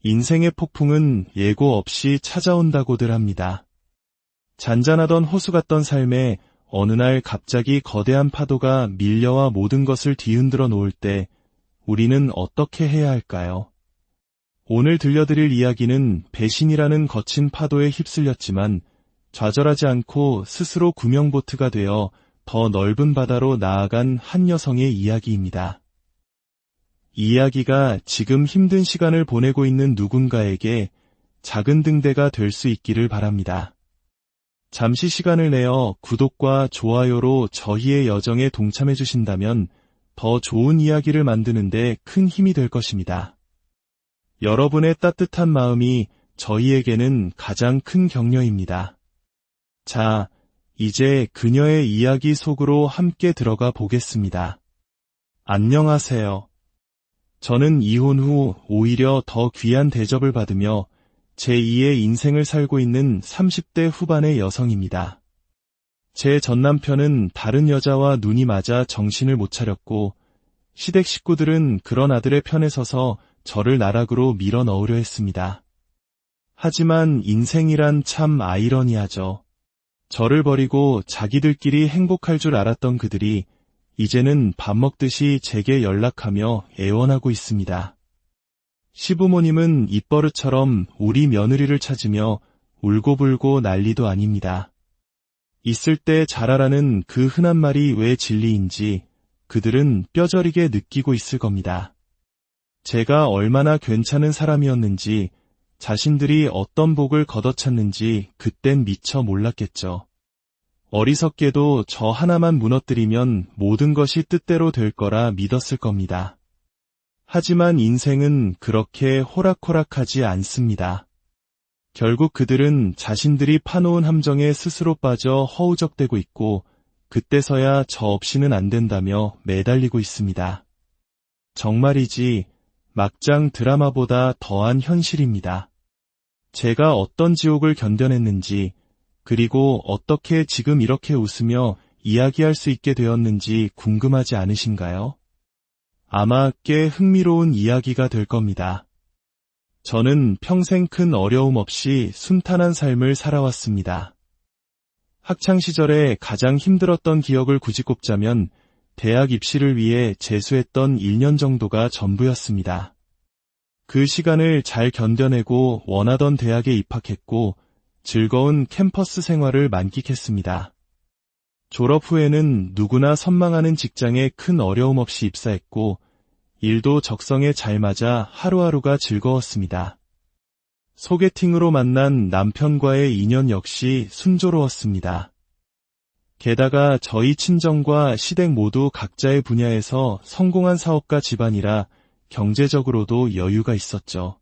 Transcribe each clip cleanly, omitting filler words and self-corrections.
인생의 폭풍은 예고 없이 찾아온다고들 합니다. 잔잔하던 호수 같던 삶에 어느 날 갑자기 거대한 파도가 밀려와 모든 것을 뒤흔들어 놓을 때 우리는 어떻게 해야 할까요? 오늘 들려드릴 이야기는 배신이라는 거친 파도에 휩쓸렸지만 좌절하지 않고 스스로 구명보트가 되어 더 넓은 바다로 나아간 한 여성의 이야기입니다. 이 이야기가 지금 힘든 시간을 보내고 있는 누군가에게 작은 등대가 될 수 있기를 바랍니다. 잠시 시간을 내어 구독과 좋아요로 저희의 여정에 동참해 주신다면 더 좋은 이야기를 만드는데 큰 힘이 될 것입니다. 여러분의 따뜻한 마음이 저희에게는 가장 큰 격려입니다. 자, 이제 그녀의 이야기 속으로 함께 들어가 보겠습니다. 안녕하세요. 저는 이혼 후 오히려 더 귀한 대접을 받으며 제2의 인생을 살고 있는 30대 후반의 여성입니다. 제 전남편은 다른 여자와 눈이 맞아 정신을 못 차렸고 시댁 식구들은 그런 아들의 편에 서서 저를 나락으로 밀어 넣으려 했습니다. 하지만 인생이란 참 아이러니하죠. 저를 버리고 자기들끼리 행복할 줄 알았던 그들이 이제는 밥 먹듯이 제게 연락하며 애원하고 있습니다. 시부모님은 입버릇처럼 우리 며느리를 찾으며 울고불고 난리도 아닙니다. 있을 때 잘하라는 그 흔한 말이 왜 진리인지 그들은 뼈저리게 느끼고 있을 겁니다. 제가 얼마나 괜찮은 사람이었는지, 자신들이 어떤 복을 걷어찼는지 그땐 미처 몰랐겠죠. 어리석게도 저 하나만 무너뜨리면 모든 것이 뜻대로 될 거라 믿었을 겁니다. 하지만 인생은 그렇게 호락호락하지 않습니다. 결국 그들은 자신들이 파놓은 함정에 스스로 빠져 허우적대고 있고 그때서야 저 없이는 안 된다며 매달리고 있습니다. 정말이지 막장 드라마보다 더한 현실입니다. 제가 어떤 지옥을 견뎌냈는지 그리고 어떻게 지금 이렇게 웃으며 이야기할 수 있게 되었는지 궁금하지 않으신가요? 아마 꽤 흥미로운 이야기가 될 겁니다. 저는 평생 큰 어려움 없이 순탄한 삶을 살아왔습니다. 학창시절에 가장 힘들었던 기억을 굳이 꼽자면 대학 입시를 위해 재수했던 1년 정도가 전부였습니다. 그 시간을 잘 견뎌내고 원하던 대학에 입학했고 즐거운 캠퍼스 생활을 만끽했습니다. 졸업 후에는 누구나 선망하는 직장에 큰 어려움 없이 입사했고 일도 적성에 잘 맞아 하루하루가 즐거웠습니다. 소개팅으로 만난 남편과의 인연 역시 순조로웠습니다. 게다가 저희 친정과 시댁 모두 각자의 분야에서 성공한 사업가 집안이라 경제적으로도 여유가 있었죠.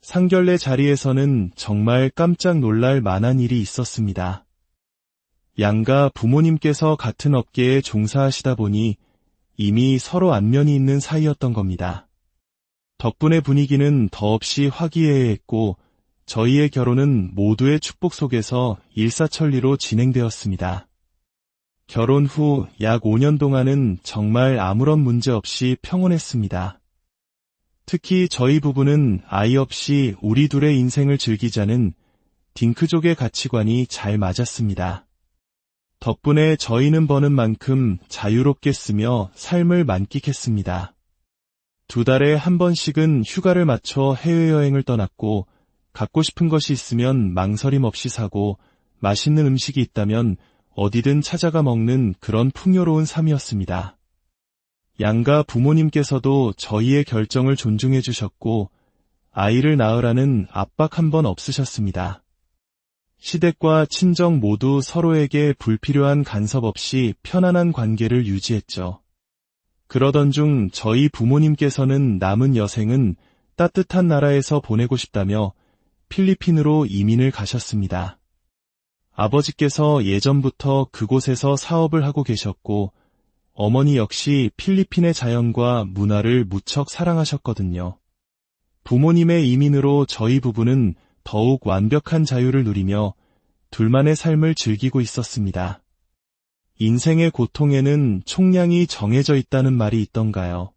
상견례 자리에서는 정말 깜짝 놀랄 만한 일이 있었습니다. 양가 부모님께서 같은 업계에 종사하시다 보니 이미 서로 안면이 있는 사이였던 겁니다. 덕분에 분위기는 더없이 화기애애했고 저희의 결혼은 모두의 축복 속에서 일사천리로 진행되었습니다. 결혼 후 약 5년 동안은 정말 아무런 문제 없이 평온했습니다. 특히 저희 부부는 아이 없이 우리 둘의 인생을 즐기자는 딩크족의 가치관이 잘 맞았습니다. 덕분에 저희는 버는 만큼 자유롭게 쓰며 삶을 만끽했습니다. 2달에 한 번씩은 휴가를 맞춰 해외여행을 떠났고 갖고 싶은 것이 있으면 망설임 없이 사고 맛있는 음식이 있다면 어디든 찾아가 먹는 그런 풍요로운 삶이었습니다. 양가 부모님께서도 저희의 결정을 존중해 주셨고 아이를 낳으라는 압박 한 번 없으셨습니다. 시댁과 친정 모두 서로에게 불필요한 간섭 없이 편안한 관계를 유지했죠. 그러던 중 저희 부모님께서는 남은 여생은 따뜻한 나라에서 보내고 싶다며 필리핀으로 이민을 가셨습니다. 아버지께서 예전부터 그곳에서 사업을 하고 계셨고 어머니 역시 필리핀의 자연과 문화를 무척 사랑하셨거든요. 부모님의 이민으로 저희 부부는 더욱 완벽한 자유를 누리며 둘만의 삶을 즐기고 있었습니다. 인생의 고통에는 총량이 정해져 있다는 말이 있던가요?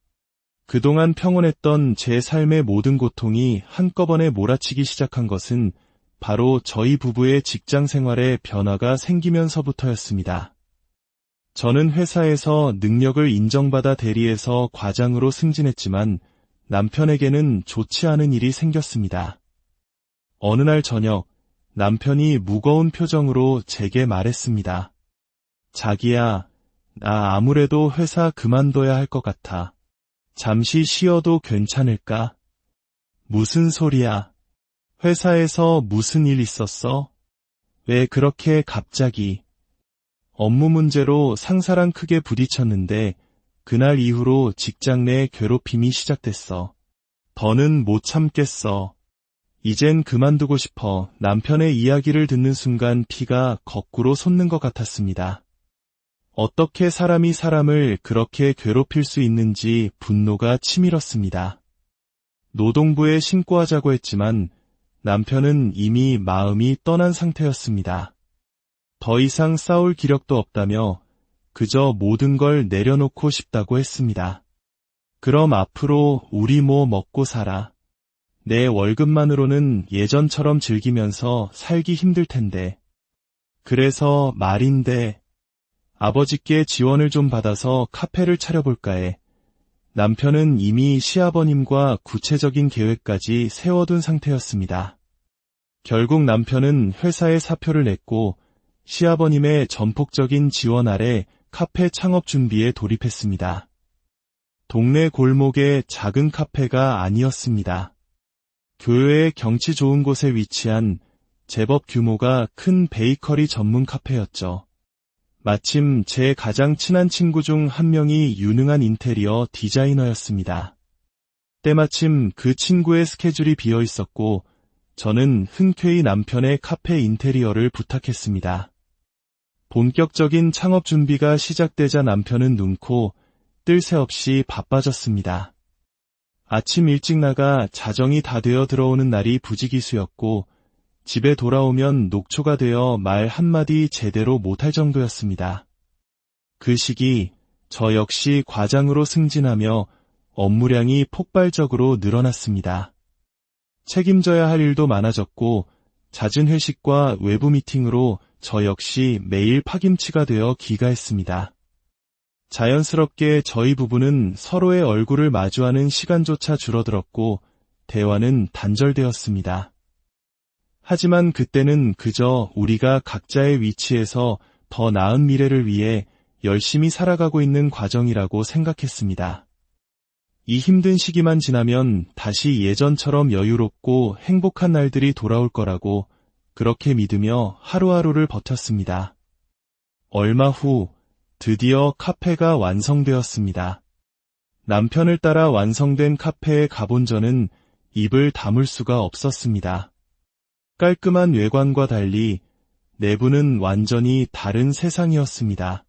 그동안 평온했던 제 삶의 모든 고통이 한꺼번에 몰아치기 시작한 것은 바로 저희 부부의 직장 생활에 변화가 생기면서부터였습니다. 저는 회사에서 능력을 인정받아 대리에서 과장으로 승진했지만 남편에게는 좋지 않은 일이 생겼습니다. 어느 날 저녁, 남편이 무거운 표정으로 제게 말했습니다. 자기야, 나 아무래도 회사 그만둬야 할 것 같아. 잠시 쉬어도 괜찮을까? 무슨 소리야? 회사에서 무슨 일 있었어? 왜 그렇게 갑자기? 업무 문제로 상사랑 크게 부딪혔는데 그날 이후로 직장 내 괴롭힘이 시작됐어. 더는 못 참겠어. 이젠 그만두고 싶어. 남편의 이야기를 듣는 순간 피가 거꾸로 솟는 것 같았습니다. 어떻게 사람이 사람을 그렇게 괴롭힐 수 있는지 분노가 치밀었습니다. 노동부에 신고하자고 했지만 남편은 이미 마음이 떠난 상태였습니다. 더 이상 싸울 기력도 없다며 그저 모든 걸 내려놓고 싶다고 했습니다. 그럼 앞으로 우리 뭐 먹고 살아. 내 월급만으로는 예전처럼 즐기면서 살기 힘들 텐데. 그래서 말인데 아버지께 지원을 좀 받아서 카페를 차려볼까 해. 남편은 이미 시아버님과 구체적인 계획까지 세워둔 상태였습니다. 결국 남편은 회사에 사표를 냈고 시아버님의 전폭적인 지원 아래 카페 창업 준비에 돌입했습니다. 동네 골목의 작은 카페가 아니었습니다. 교외의 경치 좋은 곳에 위치한 제법 규모가 큰 베이커리 전문 카페였죠. 마침 제 가장 친한 친구 중 한 명이 유능한 인테리어 디자이너였습니다. 때마침 그 친구의 스케줄이 비어 있었고 저는 흔쾌히 남편의 카페 인테리어를 부탁했습니다. 본격적인 창업 준비가 시작되자 남편은 눈코 뜰 새 없이 바빠졌습니다. 아침 일찍 나가 자정이 다 되어 들어오는 날이 부지기수였고 집에 돌아오면 녹초가 되어 말 한마디 제대로 못할 정도였습니다. 그 시기 저 역시 과장으로 승진하며 업무량이 폭발적으로 늘어났습니다. 책임져야 할 일도 많아졌고 잦은 회식과 외부 미팅으로 저 역시 매일 파김치가 되어 기가했습니다. 자연스럽게 저희 부부는 서로의 얼굴을 마주하는 시간조차 줄어들었고 대화는 단절되었습니다. 하지만 그때는 그저 우리가 각자의 위치에서 더 나은 미래를 위해 열심히 살아가고 있는 과정이라고 생각했습니다. 이 힘든 시기만 지나면 다시 예전처럼 여유롭고 행복한 날들이 돌아올 거라고 그렇게 믿으며 하루하루를 버텼습니다. 얼마 후 드디어 카페가 완성되었습니다. 남편을 따라 완성된 카페에 가본 저는 입을 다물 수가 없었습니다. 깔끔한 외관과 달리 내부는 완전히 다른 세상이었습니다.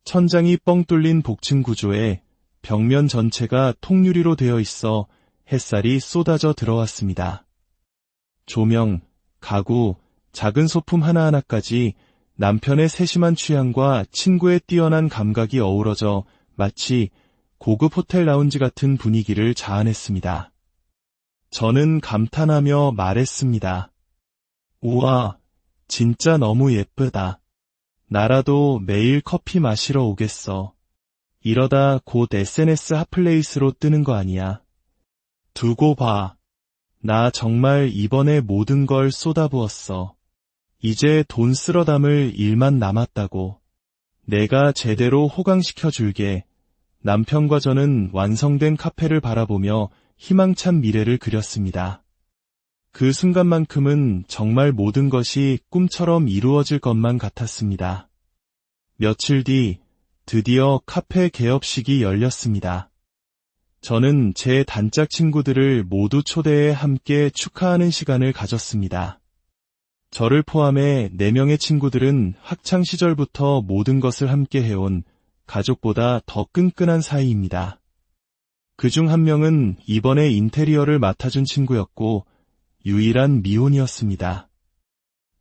천장이 뻥 뚫린 복층 구조에 벽면 전체가 통유리로 되어 있어 햇살이 쏟아져 들어왔습니다. 조명, 가구, 작은 소품 하나하나까지 남편의 세심한 취향과 친구의 뛰어난 감각이 어우러져 마치 고급 호텔 라운지 같은 분위기를 자아냈습니다. 저는 감탄하며 말했습니다. 우와, 진짜 너무 예쁘다. 나라도 매일 커피 마시러 오겠어. 이러다 곧 SNS 핫플레이스로 뜨는 거 아니야. 두고 봐. 나 정말 이번에 모든 걸 쏟아부었어. 이제 돈 쓸어 담을 일만 남았다고. 내가 제대로 호강시켜 줄게. 남편과 저는 완성된 카페를 바라보며 희망찬 미래를 그렸습니다. 그 순간만큼은 정말 모든 것이 꿈처럼 이루어질 것만 같았습니다. 며칠 뒤 드디어 카페 개업식이 열렸습니다. 저는 제 단짝 친구들을 모두 초대해 함께 축하하는 시간을 가졌습니다. 저를 포함해 4명의 친구들은 학창시절부터 모든 것을 함께 해온 가족보다 더 끈끈한 사이입니다. 그중 한 명은 이번에 인테리어를 맡아준 친구였고 유일한 미혼이었습니다.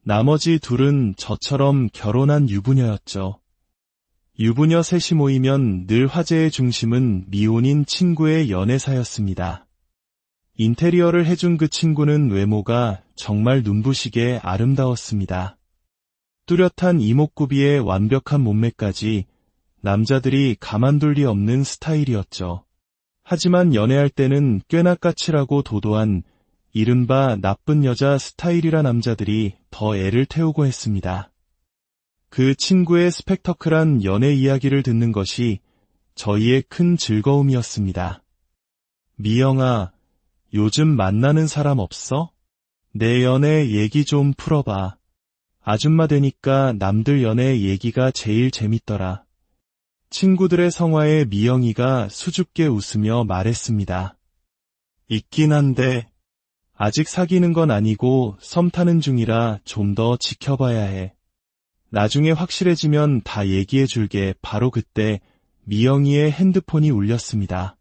나머지 둘은 저처럼 결혼한 유부녀였죠. 유부녀 셋이 모이면 늘 화제의 중심은 미혼인 친구의 연애사였습니다. 인테리어를 해준 그 친구는 외모가 정말 눈부시게 아름다웠습니다. 뚜렷한 이목구비에 완벽한 몸매까지 남자들이 가만둘 리 없는 스타일이었죠. 하지만 연애할 때는 꽤나 까칠하고 도도한 이른바 나쁜 여자 스타일이라 남자들이 더 애를 태우고 했습니다. 그 친구의 스펙터클한 연애 이야기를 듣는 것이 저희의 큰 즐거움이었습니다. 미영아, 요즘 만나는 사람 없어? 내 연애 얘기 좀 풀어봐. 아줌마 되니까 남들 연애 얘기가 제일 재밌더라. 친구들의 성화에 미영이가 수줍게 웃으며 말했습니다. 있긴 한데 아직 사귀는 건 아니고 썸 타는 중이라 좀 더 지켜봐야 해. 나중에 확실해지면 다 얘기해 줄게. 바로 그때 미영이의 핸드폰이 울렸습니다.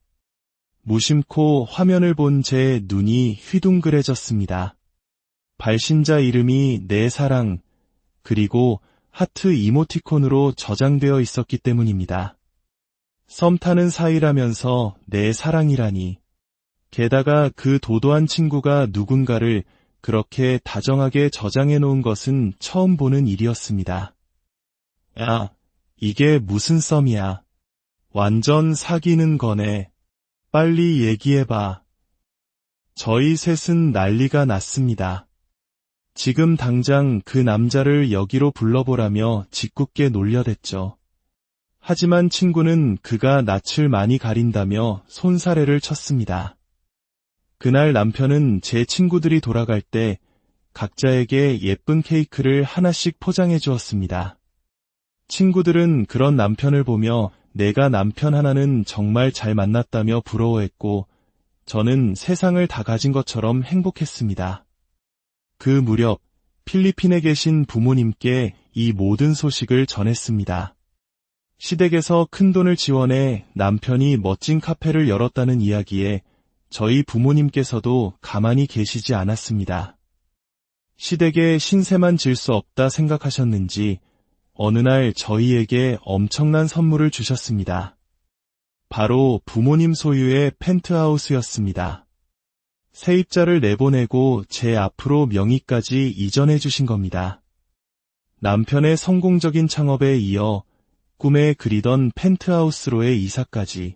무심코 화면을 본 제 눈이 휘둥그레졌습니다. 발신자 이름이 내 사랑, 그리고 하트 이모티콘으로 저장되어 있었기 때문입니다. 썸 타는 사이라면서 내 사랑이라니. 게다가 그 도도한 친구가 누군가를 그렇게 다정하게 저장해 놓은 것은 처음 보는 일이었습니다. 야, 이게 무슨 썸이야. 완전 사귀는 거네. 빨리 얘기해봐. 저희 셋은 난리가 났습니다. 지금 당장 그 남자를 여기로 불러보라며 짓궂게 놀려댔죠. 하지만 친구는 그가 낯을 많이 가린다며 손사래를 쳤습니다. 그날 남편은 제 친구들이 돌아갈 때 각자에게 예쁜 케이크를 하나씩 포장해 주었습니다. 친구들은 그런 남편을 보며 내가 남편 하나는 정말 잘 만났다며 부러워했고, 저는 세상을 다 가진 것처럼 행복했습니다. 그 무렵 필리핀에 계신 부모님께 이 모든 소식을 전했습니다. 시댁에서 큰돈을 지원해 남편이 멋진 카페를 열었다는 이야기에 저희 부모님께서도 가만히 계시지 않았습니다. 시댁에 신세만 질 수 없다 생각하셨는지 어느 날 저희에게 엄청난 선물을 주셨습니다. 바로 부모님 소유의 펜트하우스였습니다. 세입자를 내보내고 제 앞으로 명의까지 이전해 주신 겁니다. 남편의 성공적인 창업에 이어 꿈에 그리던 펜트하우스로의 이사까지.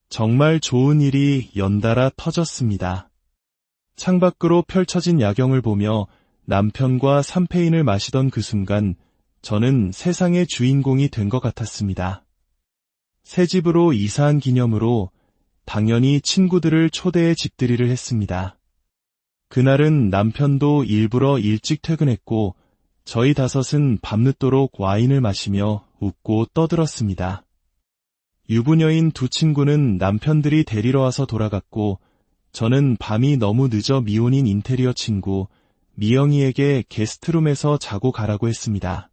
정말 좋은 일이 연달아 터졌습니다. 창밖으로 펼쳐진 야경을 보며 남편과 샴페인을 마시던 그 순간 저는 세상의 주인공이 된 것 같았습니다. 새 집으로 이사한 기념으로 당연히 친구들을 초대해 집들이를 했습니다. 그날은 남편도 일부러 일찍 퇴근했고 저희 다섯은 밤늦도록 와인을 마시며 웃고 떠들었습니다. 유부녀인 두 친구는 남편들이 데리러 와서 돌아갔고 저는 밤이 너무 늦어 미혼인 인테리어 친구 미영이에게 게스트룸에서 자고 가라고 했습니다.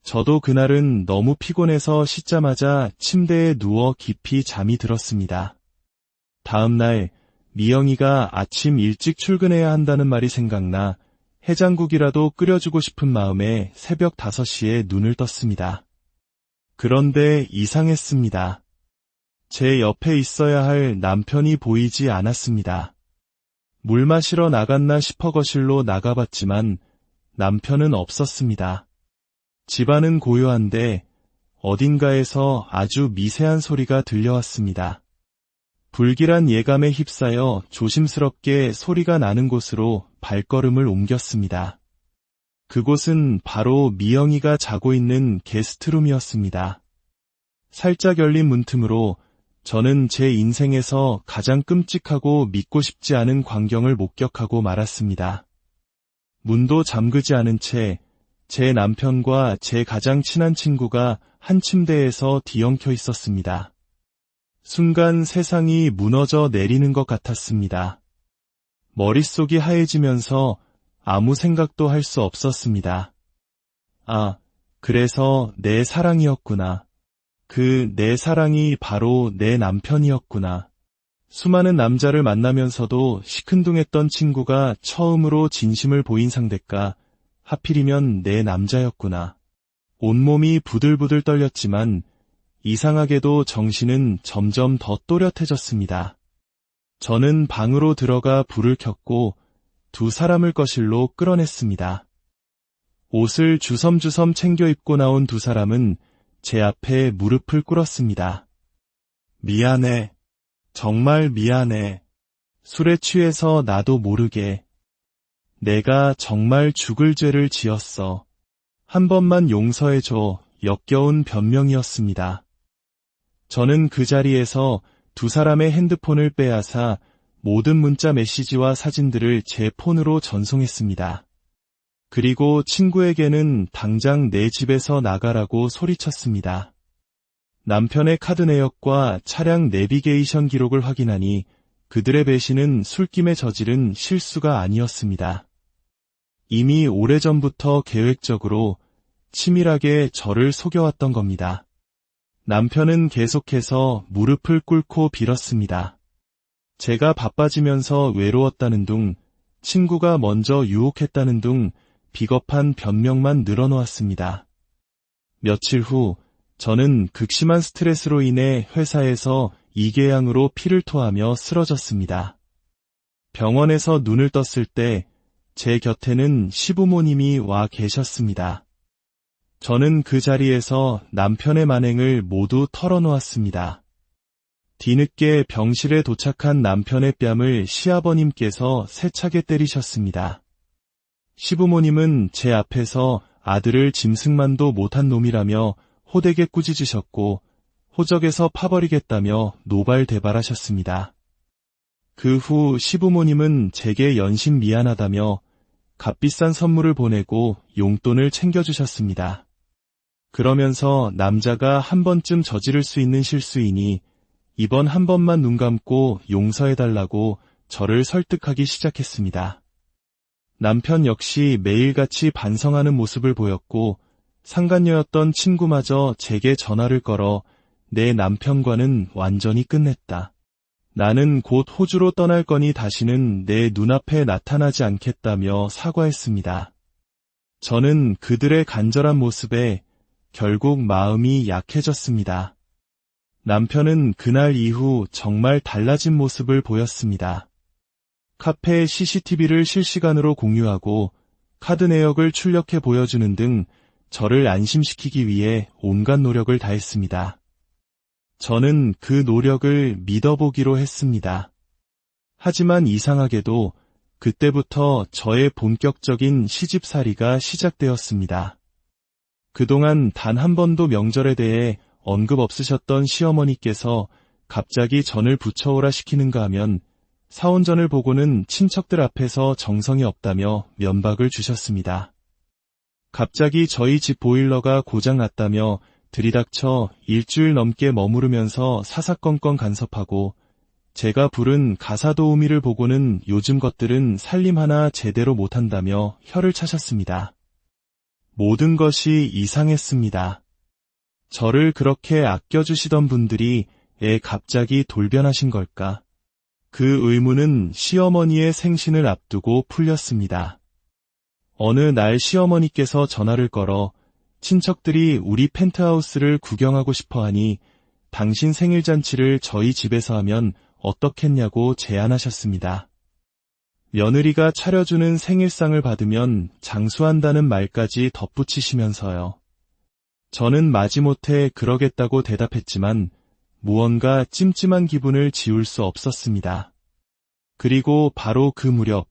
저도 그날은 너무 피곤해서 씻자마자 침대에 누워 깊이 잠이 들었습니다. 다음 날 미영이가 아침 일찍 출근해야 한다는 말이 생각나 해장국이라도 끓여주고 싶은 마음에 새벽 5시에 눈을 떴습니다. 그런데 이상했습니다. 제 옆에 있어야 할 남편이 보이지 않았습니다. 물 마시러 나갔나 싶어 거실로 나가봤지만 남편은 없었습니다. 집안은 고요한데 어딘가에서 아주 미세한 소리가 들려왔습니다. 불길한 예감에 휩싸여 조심스럽게 소리가 나는 곳으로 발걸음을 옮겼습니다. 그곳은 바로 미영이가 자고 있는 게스트룸이었습니다. 살짝 열린 문틈으로 저는 제 인생에서 가장 끔찍하고 믿고 싶지 않은 광경을 목격하고 말았습니다. 문도 잠그지 않은 채 제 남편과 제 가장 친한 친구가 한 침대에서 뒤엉켜 있었습니다. 순간 세상이 무너져 내리는 것 같았습니다. 머릿속이 하얘지면서 아무 생각도 할 수 없었습니다. 아, 그래서 내 사랑이었구나. 그 내 사랑이 바로 내 남편이었구나. 수많은 남자를 만나면서도 시큰둥했던 친구가 처음으로 진심을 보인 상대가 하필이면 내 남자였구나. 온몸이 부들부들 떨렸지만 이상하게도 정신은 점점 더 또렷해졌습니다. 저는 방으로 들어가 불을 켰고 두 사람을 거실로 끌어냈습니다. 옷을 주섬주섬 챙겨 입고 나온 두 사람은 제 앞에 무릎을 꿇었습니다. 미안해. 정말 미안해. 술에 취해서 나도 모르게. 내가 정말 죽을 죄를 지었어. 한 번만 용서해줘. 역겨운 변명이었습니다. 저는 그 자리에서 두 사람의 핸드폰을 빼앗아 모든 문자 메시지와 사진들을 제 폰으로 전송했습니다. 그리고 친구에게는 당장 내 집에서 나가라고 소리쳤습니다. 남편의 카드 내역과 차량 내비게이션 기록을 확인하니 그들의 배신은 술김에 저지른 실수가 아니었습니다. 이미 오래전부터 계획적으로 치밀하게 저를 속여왔던 겁니다. 남편은 계속해서 무릎을 꿇고 빌었습니다. 제가 바빠지면서 외로웠다는 둥, 친구가 먼저 유혹했다는 둥 비겁한 변명만 늘어놓았습니다. 며칠 후 저는 극심한 스트레스로 인해 회사에서 이계양으로 피를 토하며 쓰러졌습니다. 병원에서 눈을 떴을 때 제 곁에는 시부모님이 와 계셨습니다. 저는 그 자리에서 남편의 만행을 모두 털어놓았습니다. 뒤늦게 병실에 도착한 남편의 뺨을 시아버님께서 세차게 때리셨습니다. 시부모님은 제 앞에서 아들을 짐승만도 못한 놈이라며 호되게 꾸짖으셨고 호적에서 파버리겠다며 노발대발하셨습니다. 그 후 시부모님은 제게 연신 미안하다며 값비싼 선물을 보내고 용돈을 챙겨주셨습니다. 그러면서 남자가 한 번쯤 저지를 수 있는 실수이니 이번 한 번만 눈 감고 용서해달라고 저를 설득하기 시작했습니다. 남편 역시 매일같이 반성하는 모습을 보였고 상간녀였던 친구마저 제게 전화를 걸어 내 남편과는 완전히 끝냈다. 나는 곧 호주로 떠날 거니 다시는 내 눈앞에 나타나지 않겠다며 사과했습니다. 저는 그들의 간절한 모습에 결국 마음이 약해졌습니다. 남편은 그날 이후 정말 달라진 모습을 보였습니다. 카페에 CCTV를 실시간으로 공유하고 카드 내역을 출력해 보여주는 등 저를 안심시키기 위해 온갖 노력을 다했습니다. 저는 그 노력을 믿어보기로 했습니다. 하지만 이상하게도 그때부터 저의 본격적인 시집살이가 시작되었습니다. 그동안 단 한 번도 명절에 대해 언급 없으셨던 시어머니께서 갑자기 전을 부쳐오라 시키는가 하면 사온전을 보고는 친척들 앞에서 정성이 없다며 면박을 주셨습니다. 갑자기 저희 집 보일러가 고장났다며 들이닥쳐 일주일 넘게 머무르면서 사사건건 간섭하고 제가 부른 가사도우미를 보고는 요즘 것들은 살림 하나 제대로 못한다며 혀를 차셨습니다. 모든 것이 이상했습니다. 저를 그렇게 아껴주시던 분들이 갑자기 돌변하신 걸까? 그 의문은 시어머니의 생신을 앞두고 풀렸습니다. 어느 날 시어머니께서 전화를 걸어 친척들이 우리 펜트하우스를 구경하고 싶어하니 당신 생일잔치를 저희 집에서 하면 어떻겠냐고 제안하셨습니다. 며느리가 차려주는 생일상을 받으면 장수한다는 말까지 덧붙이시면서요. 저는 마지못해 그러겠다고 대답했지만 무언가 찜찜한 기분을 지울 수 없었습니다. 그리고 바로 그 무렵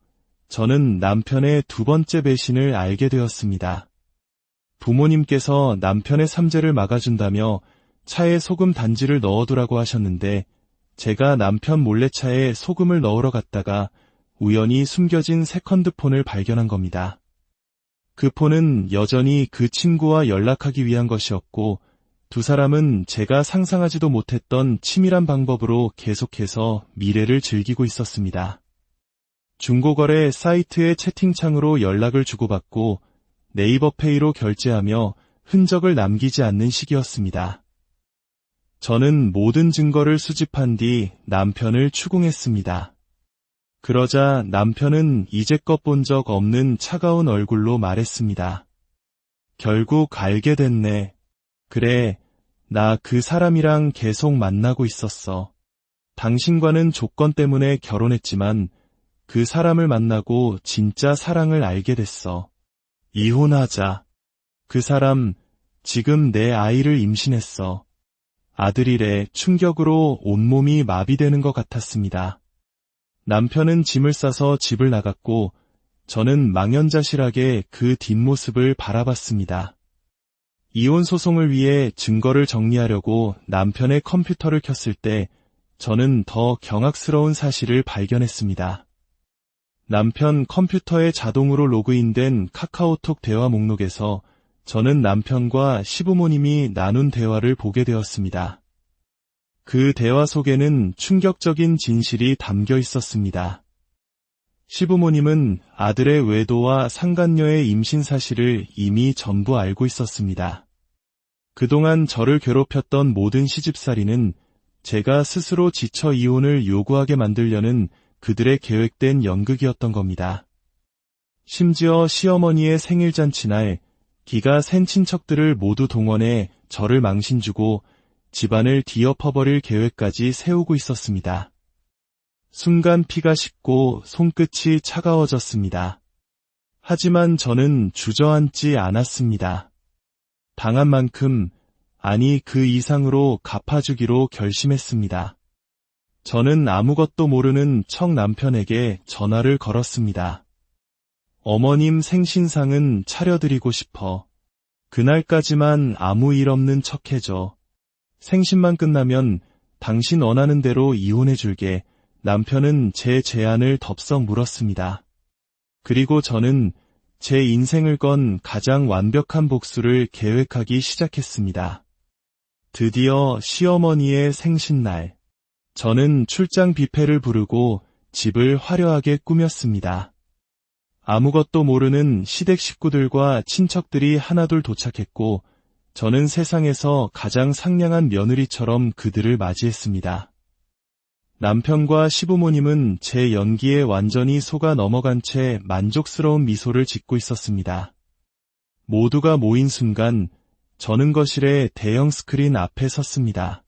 저는 남편의 두 번째 배신을 알게 되었습니다. 부모님께서 남편의 삼재를 막아준다며 차에 소금 단지를 넣어두라고 하셨는데 제가 남편 몰래차에 소금을 넣으러 갔다가 우연히 숨겨진 세컨드폰을 발견한 겁니다. 그 폰은 여전히 그 친구와 연락하기 위한 것이었고 두 사람은 제가 상상하지도 못했던 치밀한 방법으로 계속해서 미래를 즐기고 있었습니다. 중고거래 사이트의 채팅창으로 연락을 주고받고 네이버페이로 결제하며 흔적을 남기지 않는 시기였습니다. 저는 모든 증거를 수집한 뒤 남편을 추궁했습니다. 그러자 남편은 이제껏 본 적 없는 차가운 얼굴로 말했습니다. 결국 알게 됐네. 그래, 나 그 사람이랑 계속 만나고 있었어. 당신과는 조건 때문에 결혼했지만 그 사람을 만나고 진짜 사랑을 알게 됐어. 이혼하자. 그 사람 지금 내 아이를 임신했어. 아들이래. 충격으로 온몸이 마비되는 것 같았습니다. 남편은 짐을 싸서 집을 나갔고 저는 망연자실하게 그 뒷모습을 바라봤습니다. 이혼 소송을 위해 증거를 정리하려고 남편의 컴퓨터를 켰을 때 저는 더 경악스러운 사실을 발견했습니다. 남편 컴퓨터에 자동으로 로그인된 카카오톡 대화 목록에서 저는 남편과 시부모님이 나눈 대화를 보게 되었습니다. 그 대화 속에는 충격적인 진실이 담겨 있었습니다. 시부모님은 아들의 외도와 상간녀의 임신 사실을 이미 전부 알고 있었습니다. 그동안 저를 괴롭혔던 모든 시집살이는 제가 스스로 지쳐 이혼을 요구하게 만들려는 그들의 계획된 연극이었던 겁니다. 심지어 시어머니의 생일잔치날 기가 센 친척들을 모두 동원해 저를 망신주고 집안을 뒤엎어버릴 계획까지 세우고 있었습니다. 순간 피가 식고 손끝이 차가워졌습니다. 하지만 저는 주저앉지 않았습니다. 당한 만큼, 아니 그 이상으로 갚아주기로 결심했습니다. 저는 아무것도 모르는 척 남편에게 전화를 걸었습니다. 어머님 생신상은 차려드리고 싶어. 그날까지만 아무 일 없는 척 해줘. 생신만 끝나면 당신 원하는 대로 이혼해줄게. 남편은 제 제안을 덥석 물었습니다. 그리고 저는 제 인생을 건 가장 완벽한 복수를 계획하기 시작했습니다. 드디어 시어머니의 생신날. 저는 출장 뷔페를 부르고 집을 화려하게 꾸몄습니다. 아무것도 모르는 시댁 식구들과 친척들이 하나둘 도착했고 저는 세상에서 가장 상냥한 며느리처럼 그들을 맞이했습니다. 남편과 시부모님은 제 연기에 완전히 속아 넘어간 채 만족스러운 미소를 짓고 있었습니다. 모두가 모인 순간 저는 거실의 대형 스크린 앞에 섰습니다.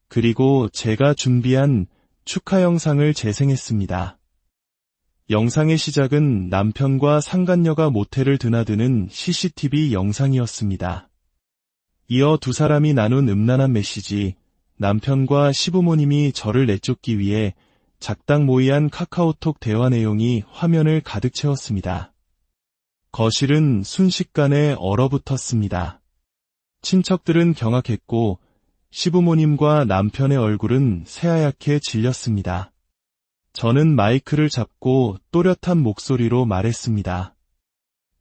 그리고 제가 준비한 축하 영상을 재생했습니다. 영상의 시작은 남편과 상간녀가 모텔을 드나드는 CCTV 영상이었습니다. 이어 두 사람이 나눈 음란한 메시지, 남편과 시부모님이 저를 내쫓기 위해 작당 모의한 카카오톡 대화 내용이 화면을 가득 채웠습니다. 거실은 순식간에 얼어붙었습니다. 친척들은 경악했고 시부모님과 남편의 얼굴은 새하얗게 질렸습니다. 저는 마이크를 잡고 또렷한 목소리로 말했습니다.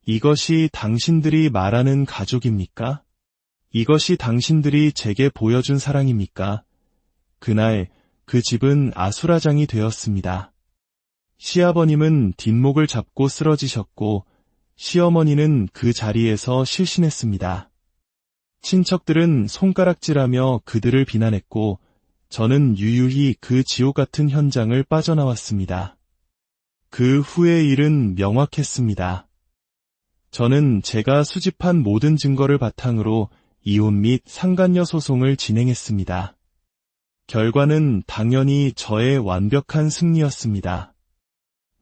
이것이 당신들이 말하는 가족입니까? 이것이 당신들이 제게 보여준 사랑입니까? 그날 그 집은 아수라장이 되었습니다. 시아버님은 뒷목을 잡고 쓰러지셨고 시어머니는 그 자리에서 실신했습니다. 친척들은 손가락질하며 그들을 비난했고 저는 유유히 그 지옥 같은 현장을 빠져나왔습니다. 그 후의 일은 명확했습니다. 저는 제가 수집한 모든 증거를 바탕으로 이혼 및 상간녀 소송을 진행했습니다. 결과는 당연히 저의 완벽한 승리였습니다.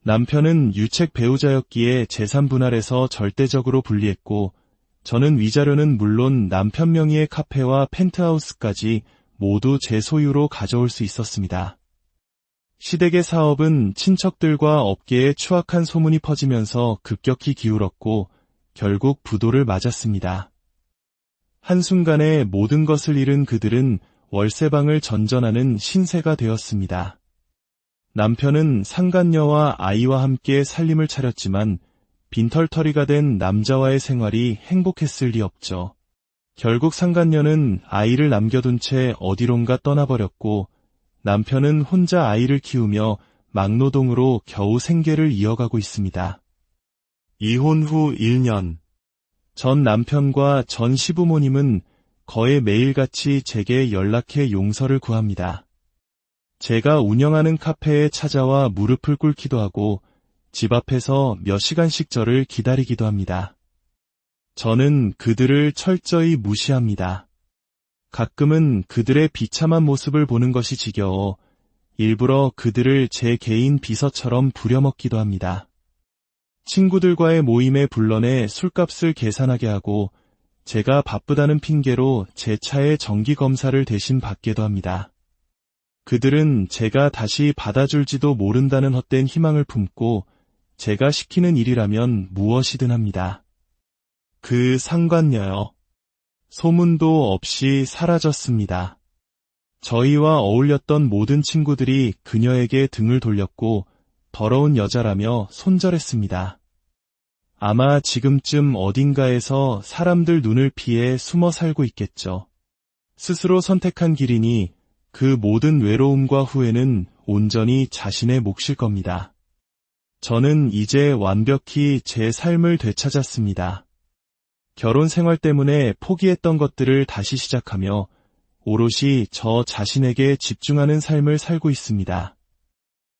남편은 유책 배우자였기에 재산 분할에서 절대적으로 분리했고 저는 위자료는 물론 남편 명의의 카페와 펜트하우스까지 모두 제 소유로 가져올 수 있었습니다. 시댁의 사업은 친척들과 업계에 추악한 소문이 퍼지면서 급격히 기울었고 결국 부도를 맞았습니다. 한순간에 모든 것을 잃은 그들은 월세방을 전전하는 신세가 되었습니다. 남편은 상간녀와 아이와 함께 살림을 차렸지만 빈털터리가 된 남자와의 생활이 행복했을 리 없죠. 결국 상간녀는 아이를 남겨둔 채 어디론가 떠나버렸고 남편은 혼자 아이를 키우며 막노동으로 겨우 생계를 이어가고 있습니다. 이혼 후 1년. 전 남편과 전 시부모님은 거의 매일같이 제게 연락해 용서를 구합니다. 제가 운영하는 카페에 찾아와 무릎을 꿇기도 하고 집 앞에서 몇 시간씩 저를 기다리기도 합니다. 저는 그들을 철저히 무시합니다. 가끔은 그들의 비참한 모습을 보는 것이 지겨워 일부러 그들을 제 개인 비서처럼 부려먹기도 합니다. 친구들과의 모임에 불러내 술값을 계산하게 하고 제가 바쁘다는 핑계로 제 차의 정기검사를 대신 받게도 합니다. 그들은 제가 다시 받아줄지도 모른다는 헛된 희망을 품고 제가 시키는 일이라면 무엇이든 합니다. 그 상관녀요. 소문도 없이 사라졌습니다. 저희와 어울렸던 모든 친구들이 그녀에게 등을 돌렸고 더러운 여자라며 손절했습니다. 아마 지금쯤 어딘가에서 사람들 눈을 피해 숨어 살고 있겠죠. 스스로 선택한 길이니 그 모든 외로움과 후회는 온전히 자신의 몫일 겁니다. 저는 이제 완벽히 제 삶을 되찾았습니다. 결혼 생활 때문에 포기했던 것들을 다시 시작하며 오롯이 저 자신에게 집중하는 삶을 살고 있습니다.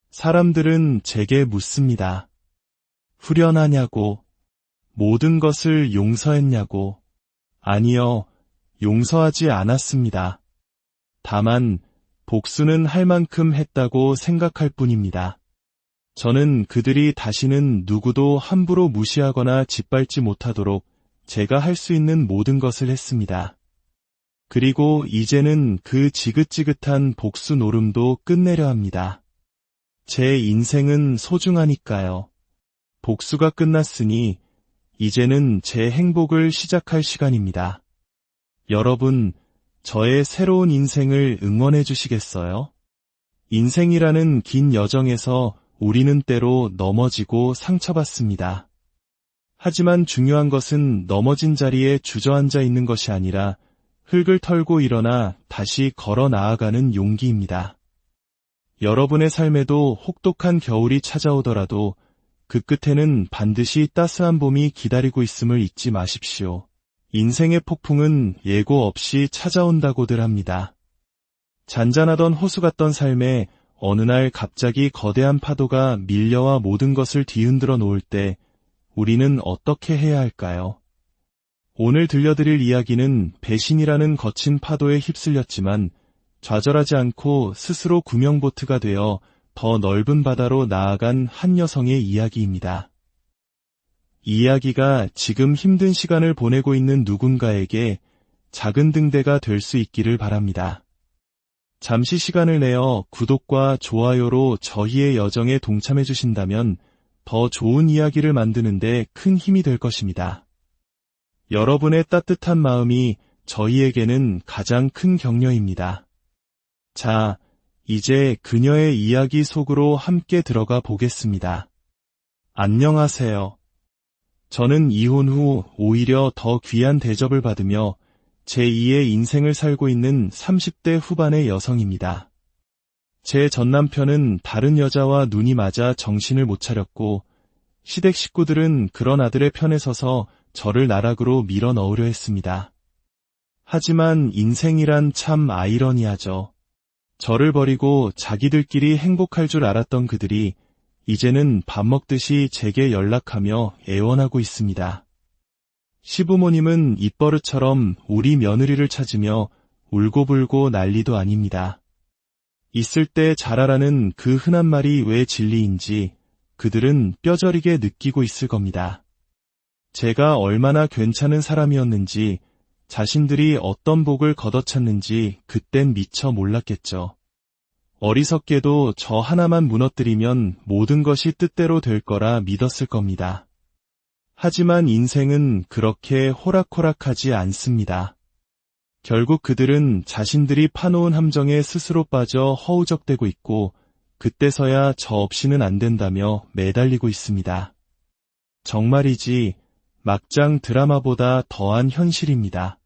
사람들은 제게 묻습니다. 후련하냐고, 모든 것을 용서했냐고. 아니요, 용서하지 않았습니다. 다만 복수는 할 만큼 했다고 생각할 뿐입니다. 저는 그들이 다시는 누구도 함부로 무시하거나 짓밟지 못하도록 제가 할 수 있는 모든 것을 했습니다. 그리고 이제는 그 지긋지긋한 복수 노름도 끝내려 합니다. 제 인생은 소중하니까요. 복수가 끝났으니 이제는 제 행복을 시작할 시간입니다. 여러분, 저의 새로운 인생을 응원해 주시겠어요? 인생이라는 긴 여정에서 우리는 때로 넘어지고 상처받습니다. 하지만 중요한 것은 넘어진 자리에 주저앉아 있는 것이 아니라 흙을 털고 일어나 다시 걸어 나아가는 용기입니다. 여러분의 삶에도 혹독한 겨울이 찾아오더라도 그 끝에는 반드시 따스한 봄이 기다리고 있음을 잊지 마십시오. 인생의 폭풍은 예고 없이 찾아온다고들 합니다. 잔잔하던 호수 같던 삶에 어느 날 갑자기 거대한 파도가 밀려와 모든 것을 뒤흔들어 놓을 때 우리는 어떻게 해야 할까요? 오늘 들려드릴 이야기는 배신이라는 거친 파도에 휩쓸렸지만 좌절하지 않고 스스로 구명보트가 되어 더 넓은 바다로 나아간 한 여성의 이야기입니다. 이 이야기가 지금 힘든 시간을 보내고 있는 누군가에게 작은 등대가 될 수 있기를 바랍니다. 잠시 시간을 내어 구독과 좋아요로 저희의 여정에 동참해 주신다면 더 좋은 이야기를 만드는데 큰 힘이 될 것입니다. 여러분의 따뜻한 마음이 저희에게는 가장 큰 격려입니다. 자, 이제 그녀의 이야기 속으로 함께 들어가 보겠습니다. 안녕하세요. 저는 이혼 후 오히려 더 귀한 대접을 받으며 제2의 인생을 살고 있는 30대 후반의 여성입니다. 제 전남편은 다른 여자와 눈이 맞아 정신을 못 차렸고 시댁 식구들은 그런 아들의 편에 서서 저를 나락으로 밀어 넣으려 했습니다. 하지만 인생이란 참 아이러니하죠. 저를 버리고 자기들끼리 행복할 줄 알았던 그들이 이제는 밥 먹듯이 제게 연락하며 애원하고 있습니다. 시부모님은 입버릇처럼 우리 며느리를 찾으며 울고불고 난리도 아닙니다. 있을 때 잘하라는 그 흔한 말이 왜 진리인지 그들은 뼈저리게 느끼고 있을 겁니다. 제가 얼마나 괜찮은 사람이었는지, 자신들이 어떤 복을 걷어찼는지 그땐 미처 몰랐겠죠. 어리석게도 저 하나만 무너뜨리면 모든 것이 뜻대로 될 거라 믿었을 겁니다. 하지만 인생은 그렇게 호락호락하지 않습니다. 결국 그들은 자신들이 파놓은 함정에 스스로 빠져 허우적대고 있고 그때서야 저 없이는 안 된다며 매달리고 있습니다. 정말이지 막장 드라마보다 더한 현실입니다.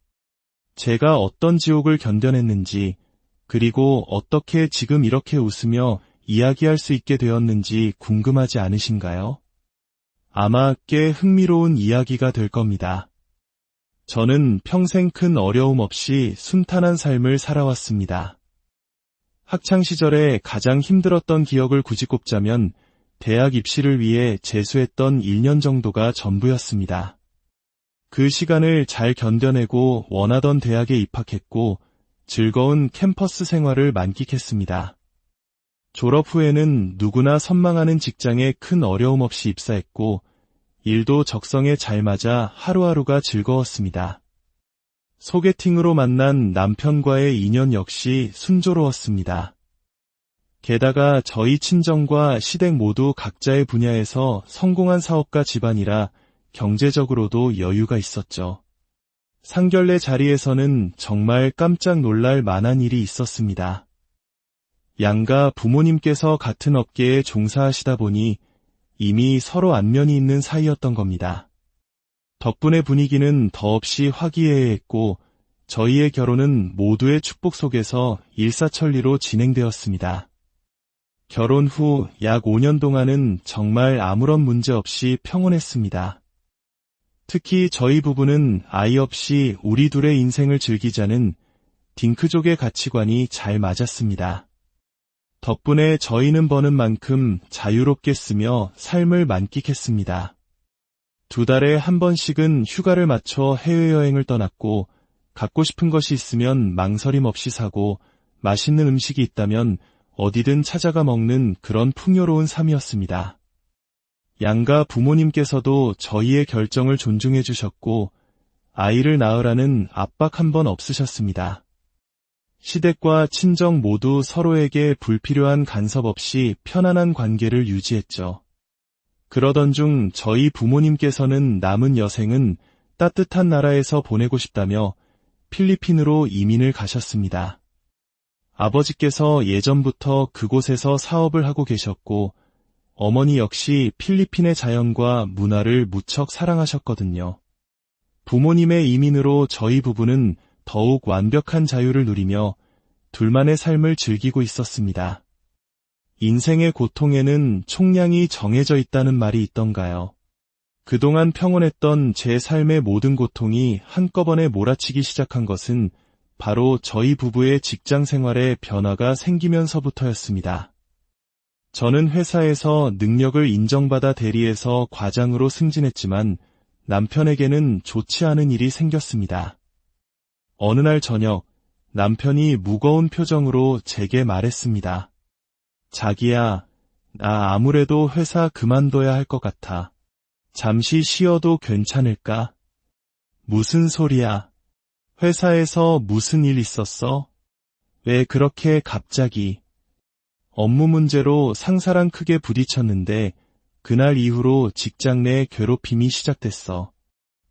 제가 어떤 지옥을 견뎌냈는지 그리고 어떻게 지금 이렇게 웃으며 이야기할 수 있게 되었는지 궁금하지 않으신가요? 아마 꽤 흥미로운 이야기가 될 겁니다. 저는 평생 큰 어려움 없이 순탄한 삶을 살아왔습니다. 학창시절에 가장 힘들었던 기억을 굳이 꼽자면 대학 입시를 위해 재수했던 1년 정도가 전부였습니다. 그 시간을 잘 견뎌내고 원하던 대학에 입학했고 즐거운 캠퍼스 생활을 만끽했습니다. 졸업 후에는 누구나 선망하는 직장에 큰 어려움 없이 입사했고 일도 적성에 잘 맞아 하루하루가 즐거웠습니다. 소개팅으로 만난 남편과의 인연 역시 순조로웠습니다. 게다가 저희 친정과 시댁 모두 각자의 분야에서 성공한 사업가 집안이라 경제적으로도 여유가 있었죠. 상견례 자리에서는 정말 깜짝 놀랄 만한 일이 있었습니다. 양가 부모님께서 같은 업계에 종사하시다 보니 이미 서로 안면이 있는 사이였던 겁니다. 덕분에 분위기는 더없이 화기애애했고 저희의 결혼은 모두의 축복 속에서 일사천리로 진행되었습니다. 결혼 후 약 5년 동안은 정말 아무런 문제 없이 평온했습니다. 특히 저희 부부는 아이 없이 우리 둘의 인생을 즐기자는 딩크족의 가치관이 잘 맞았습니다. 덕분에 저희는 버는 만큼 자유롭게 쓰며 삶을 만끽했습니다. 2달에 한 번씩은 휴가를 맞춰 해외여행을 떠났고 갖고 싶은 것이 있으면 망설임 없이 사고 맛있는 음식이 있다면 어디든 찾아가 먹는 그런 풍요로운 삶이었습니다. 양가 부모님께서도 저희의 결정을 존중해 주셨고 아이를 낳으라는 압박 한 번 없으셨습니다. 시댁과 친정 모두 서로에게 불필요한 간섭 없이 편안한 관계를 유지했죠. 그러던 중 저희 부모님께서는 남은 여생은 따뜻한 나라에서 보내고 싶다며 필리핀으로 이민을 가셨습니다. 아버지께서 예전부터 그곳에서 사업을 하고 계셨고 어머니 역시 필리핀의 자연과 문화를 무척 사랑하셨거든요. 부모님의 이민으로 저희 부부는 더욱 완벽한 자유를 누리며 둘만의 삶을 즐기고 있었습니다. 인생의 고통에는 총량이 정해져 있다는 말이 있던가요? 그동안 평온했던 제 삶의 모든 고통이 한꺼번에 몰아치기 시작한 것은 바로 저희 부부의 직장 생활에 변화가 생기면서부터였습니다. 저는 회사에서 능력을 인정받아 대리에서 과장으로 승진했지만 남편에게는 좋지 않은 일이 생겼습니다. 어느 날 저녁 남편이 무거운 표정으로 제게 말했습니다. 자기야, 나 아무래도 회사 그만둬야 할 것 같아. 잠시 쉬어도 괜찮을까? 무슨 소리야? 회사에서 무슨 일 있었어? 왜 그렇게 갑자기? 업무 문제로 상사랑 크게 부딪혔는데 그날 이후로 직장 내 괴롭힘이 시작됐어.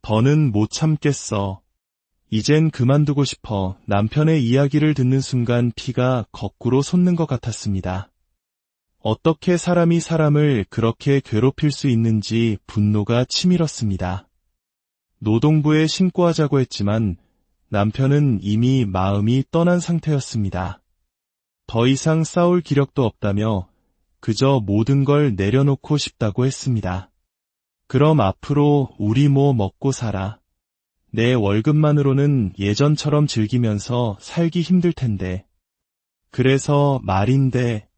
더는 못 참겠어. 이젠 그만두고 싶어. 남편의 이야기를 듣는 순간 피가 거꾸로 솟는 것 같았습니다. 어떻게 사람이 사람을 그렇게 괴롭힐 수 있는지 분노가 치밀었습니다. 노동부에 신고하자고 했지만 남편은 이미 마음이 떠난 상태였습니다. 더 이상 싸울 기력도 없다며 그저 모든 걸 내려놓고 싶다고 했습니다. 그럼 앞으로 우리 뭐 먹고 살아. 내 월급만으로는 예전처럼 즐기면서 살기 힘들 텐데. 그래서 말인데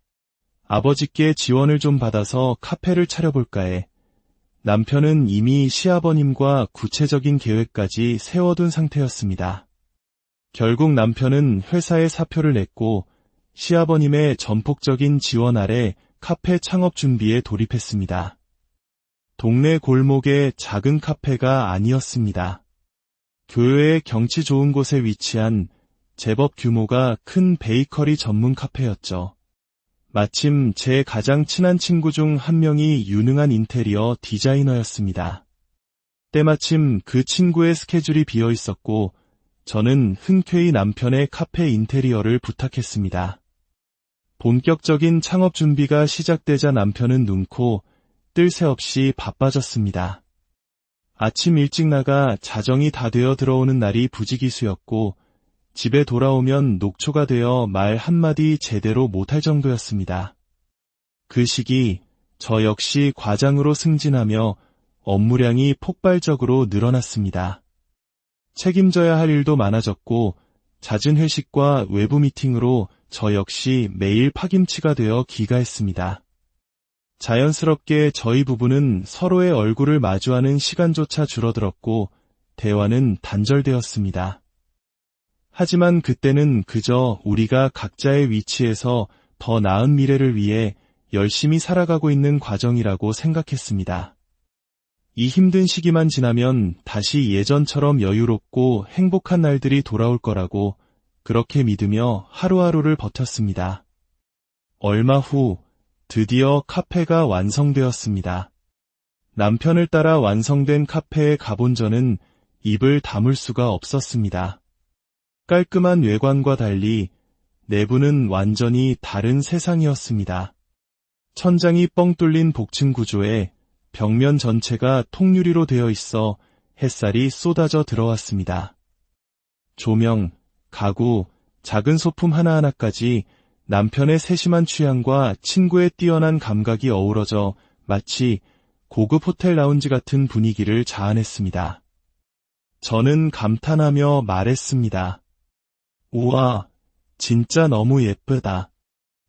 아버지께 지원을 좀 받아서 카페를 차려볼까 해. 남편은 이미 시아버님과 구체적인 계획까지 세워둔 상태였습니다. 결국 남편은 회사에 사표를 냈고 시아버님의 전폭적인 지원 아래 카페 창업 준비에 돌입했습니다. 동네 골목의 작은 카페가 아니었습니다. 교외의 경치 좋은 곳에 위치한 제법 규모가 큰 베이커리 전문 카페였죠. 마침 제 가장 친한 친구 중 한 명이 유능한 인테리어 디자이너였습니다. 때마침 그 친구의 스케줄이 비어 있었고 저는 흔쾌히 남편의 카페 인테리어를 부탁했습니다. 본격적인 창업 준비가 시작되자 남편은 눈코 뜰 새 없이 바빠졌습니다. 아침 일찍 나가 자정이 다 되어 들어오는 날이 부지기수였고 집에 돌아오면 녹초가 되어 말 한마디 제대로 못할 정도였습니다. 그 시기 저 역시 과장으로 승진하며 업무량이 폭발적으로 늘어났습니다. 책임져야 할 일도 많아졌고 잦은 회식과 외부 미팅으로 저 역시 매일 파김치가 되어 기가했습니다. 자연스럽게 저희 부부는 서로의 얼굴을 마주하는 시간조차 줄어들었고 대화는 단절되었습니다. 하지만 그때는 그저 우리가 각자의 위치에서 더 나은 미래를 위해 열심히 살아가고 있는 과정이라고 생각했습니다. 이 힘든 시기만 지나면 다시 예전처럼 여유롭고 행복한 날들이 돌아올 거라고 그렇게 믿으며 하루하루를 버텼습니다. 얼마 후 드디어 카페가 완성되었습니다. 남편을 따라 완성된 카페에 가본 저는 입을 다물 수가 없었습니다. 깔끔한 외관과 달리 내부는 완전히 다른 세상이었습니다. 천장이 뻥 뚫린 복층 구조에 벽면 전체가 통유리로 되어 있어 햇살이 쏟아져 들어왔습니다. 조명, 가구, 작은 소품 하나하나까지 남편의 세심한 취향과 친구의 뛰어난 감각이 어우러져 마치 고급 호텔 라운지 같은 분위기를 자아냈습니다. 저는 감탄하며 말했습니다. 우와, 진짜 너무 예쁘다.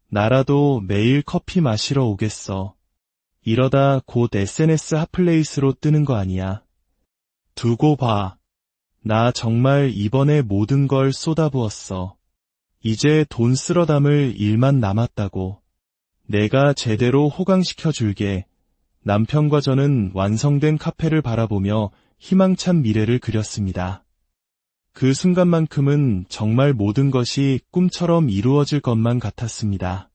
나라도 매일 커피 마시러 오겠어. 이러다 곧 SNS 핫플레이스로 뜨는 거 아니야. 두고 봐. 나 정말 이번에 모든 걸 쏟아부었어. 이제 돈 쓸어 담을 일만 남았다고. 내가 제대로 호강시켜 줄게. 남편과 저는 완성된 카페를 바라보며 희망찬 미래를 그렸습니다. 그 순간만큼은 정말 모든 것이 꿈처럼 이루어질 것만 같았습니다.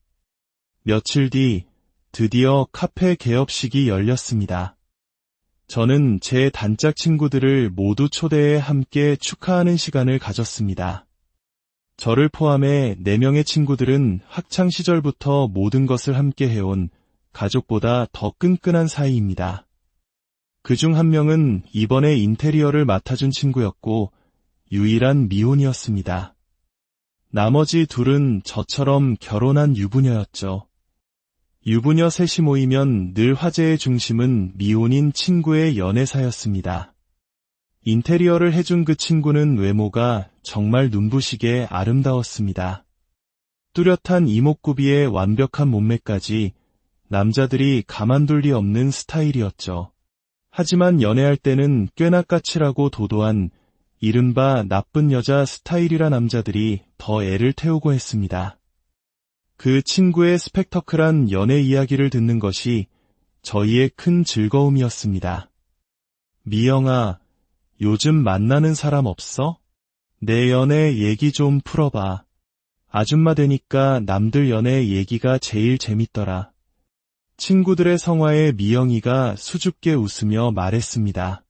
며칠 뒤 드디어 카페 개업식이 열렸습니다. 저는 제 단짝 친구들을 모두 초대해 함께 축하하는 시간을 가졌습니다. 저를 포함해 4명의 친구들은 학창시절부터 모든 것을 함께 해온 가족보다 더 끈끈한 사이입니다. 그중 한 명은 이번에 인테리어를 맡아준 친구였고 유일한 미혼이었습니다. 나머지 둘은 저처럼 결혼한 유부녀였죠. 유부녀 셋이 모이면 늘 화제의 중심은 미혼인 친구의 연애사였습니다. 인테리어를 해준 그 친구는 외모가 정말 눈부시게 아름다웠습니다. 뚜렷한 이목구비에 완벽한 몸매까지 남자들이 가만둘 리 없는 스타일이었죠. 하지만 연애할 때는 꽤나 까칠하고 도도한 이른바 나쁜 여자 스타일이라 남자들이 더 애를 태우고 했습니다. 그 친구의 스펙터클한 연애 이야기를 듣는 것이 저희의 큰 즐거움이었습니다. 미영아, 요즘 만나는 사람 없어? 내 연애 얘기 좀 풀어봐. 아줌마 되니까 남들 연애 얘기가 제일 재밌더라. 친구들의 성화에 미영이가 수줍게 웃으며 말했습니다.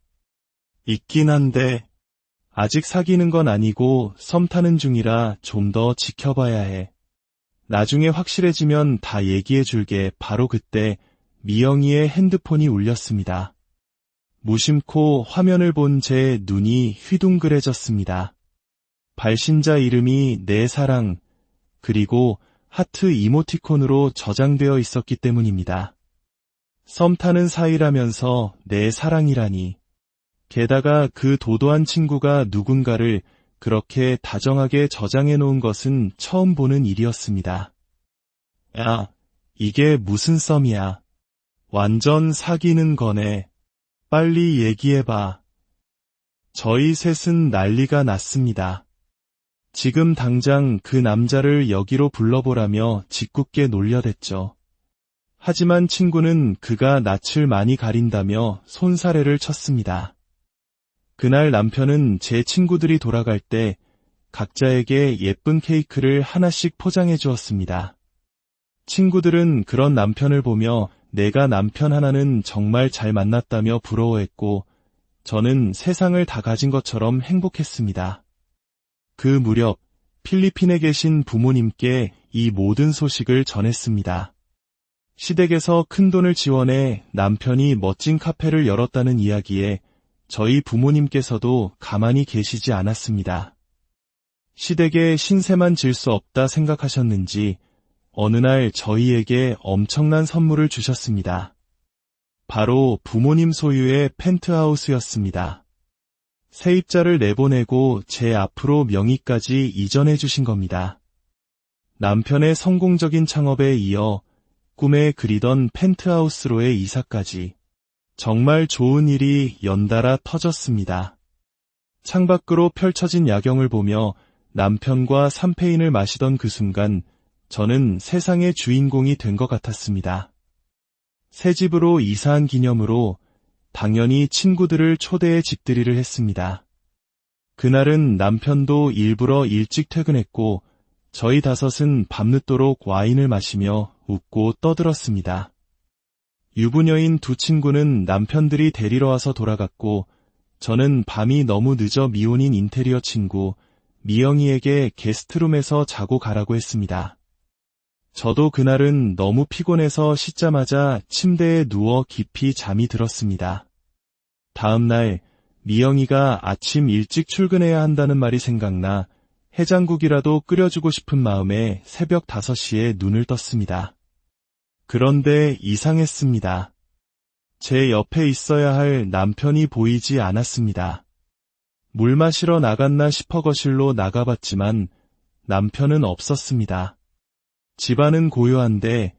있긴 한데 아직 사귀는 건 아니고 썸 타는 중이라 좀 더 지켜봐야 해. 나중에 확실해지면 다 얘기해 줄게. 바로 그때 미영이의 핸드폰이 울렸습니다. 무심코 화면을 본 제 눈이 휘둥그레졌습니다. 발신자 이름이 내 사랑, 그리고 하트 이모티콘으로 저장되어 있었기 때문입니다. 썸 타는 사이라면서 내 사랑이라니. 게다가 그 도도한 친구가 누군가를 그렇게 다정하게 저장해 놓은 것은 처음 보는 일이었습니다. 야, 이게 무슨 썸이야. 완전 사귀는 거네. 빨리 얘기해봐. 저희 셋은 난리가 났습니다. 지금 당장 그 남자를 여기로 불러보라며 짓궂게 놀려댔죠. 하지만 친구는 그가 낯을 많이 가린다며 손사래를 쳤습니다. 그날 남편은 제 친구들이 돌아갈 때 각자에게 예쁜 케이크를 하나씩 포장해 주었습니다. 친구들은 그런 남편을 보며 내가 남편 하나는 정말 잘 만났다며 부러워했고 저는 세상을 다 가진 것처럼 행복했습니다. 그 무렵 필리핀에 계신 부모님께 이 모든 소식을 전했습니다. 시댁에서 큰돈을 지원해 남편이 멋진 카페를 열었다는 이야기에 저희 부모님께서도 가만히 계시지 않았습니다. 시댁에 신세만 질 수 없다 생각하셨는지 어느 날 저희에게 엄청난 선물을 주셨습니다. 바로 부모님 소유의 펜트하우스였습니다. 세입자를 내보내고 제 앞으로 명의까지 이전해 주신 겁니다. 남편의 성공적인 창업에 이어 꿈에 그리던 펜트하우스로의 이사까지 정말 좋은 일이 연달아 터졌습니다. 창밖으로 펼쳐진 야경을 보며 남편과 샴페인을 마시던 그 순간 저는 세상의 주인공이 된 것 같았습니다. 새 집으로 이사한 기념으로 당연히 친구들을 초대해 집들이를 했습니다. 그날은 남편도 일부러 일찍 퇴근했고 저희 다섯은 밤늦도록 와인을 마시며 웃고 떠들었습니다. 유부녀인 두 친구는 남편들이 데리러 와서 돌아갔고 저는 밤이 너무 늦어 미혼인 인테리어 친구 미영이에게 게스트룸에서 자고 가라고 했습니다. 저도 그날은 너무 피곤해서 씻자마자 침대에 누워 깊이 잠이 들었습니다. 다음 날 미영이가 아침 일찍 출근해야 한다는 말이 생각나 해장국이라도 끓여주고 싶은 마음에 새벽 5시에 눈을 떴습니다. 그런데 이상했습니다. 제 옆에 있어야 할 남편이 보이지 않았습니다. 물 마시러 나갔나 싶어 거실로 나가봤지만 남편은 없었습니다. 집안은 고요한데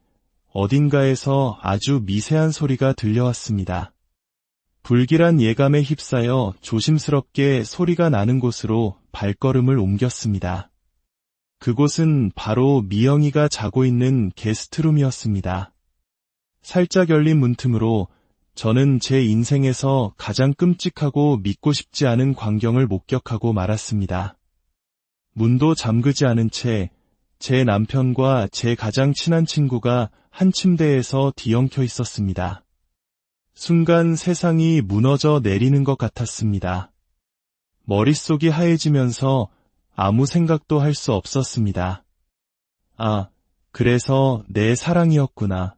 어딘가에서 아주 미세한 소리가 들려왔습니다. 불길한 예감에 휩싸여 조심스럽게 소리가 나는 곳으로 발걸음을 옮겼습니다. 그곳은 바로 미영이가 자고 있는 게스트룸이었습니다. 살짝 열린 문틈으로 저는 제 인생에서 가장 끔찍하고 믿고 싶지 않은 광경을 목격하고 말았습니다. 문도 잠그지 않은 채 제 남편과 제 가장 친한 친구가 한 침대에서 뒤엉켜 있었습니다. 순간 세상이 무너져 내리는 것 같았습니다. 머릿속이 하얘지면서 아무 생각도 할 수 없었습니다. 아, 그래서 내 사랑이었구나.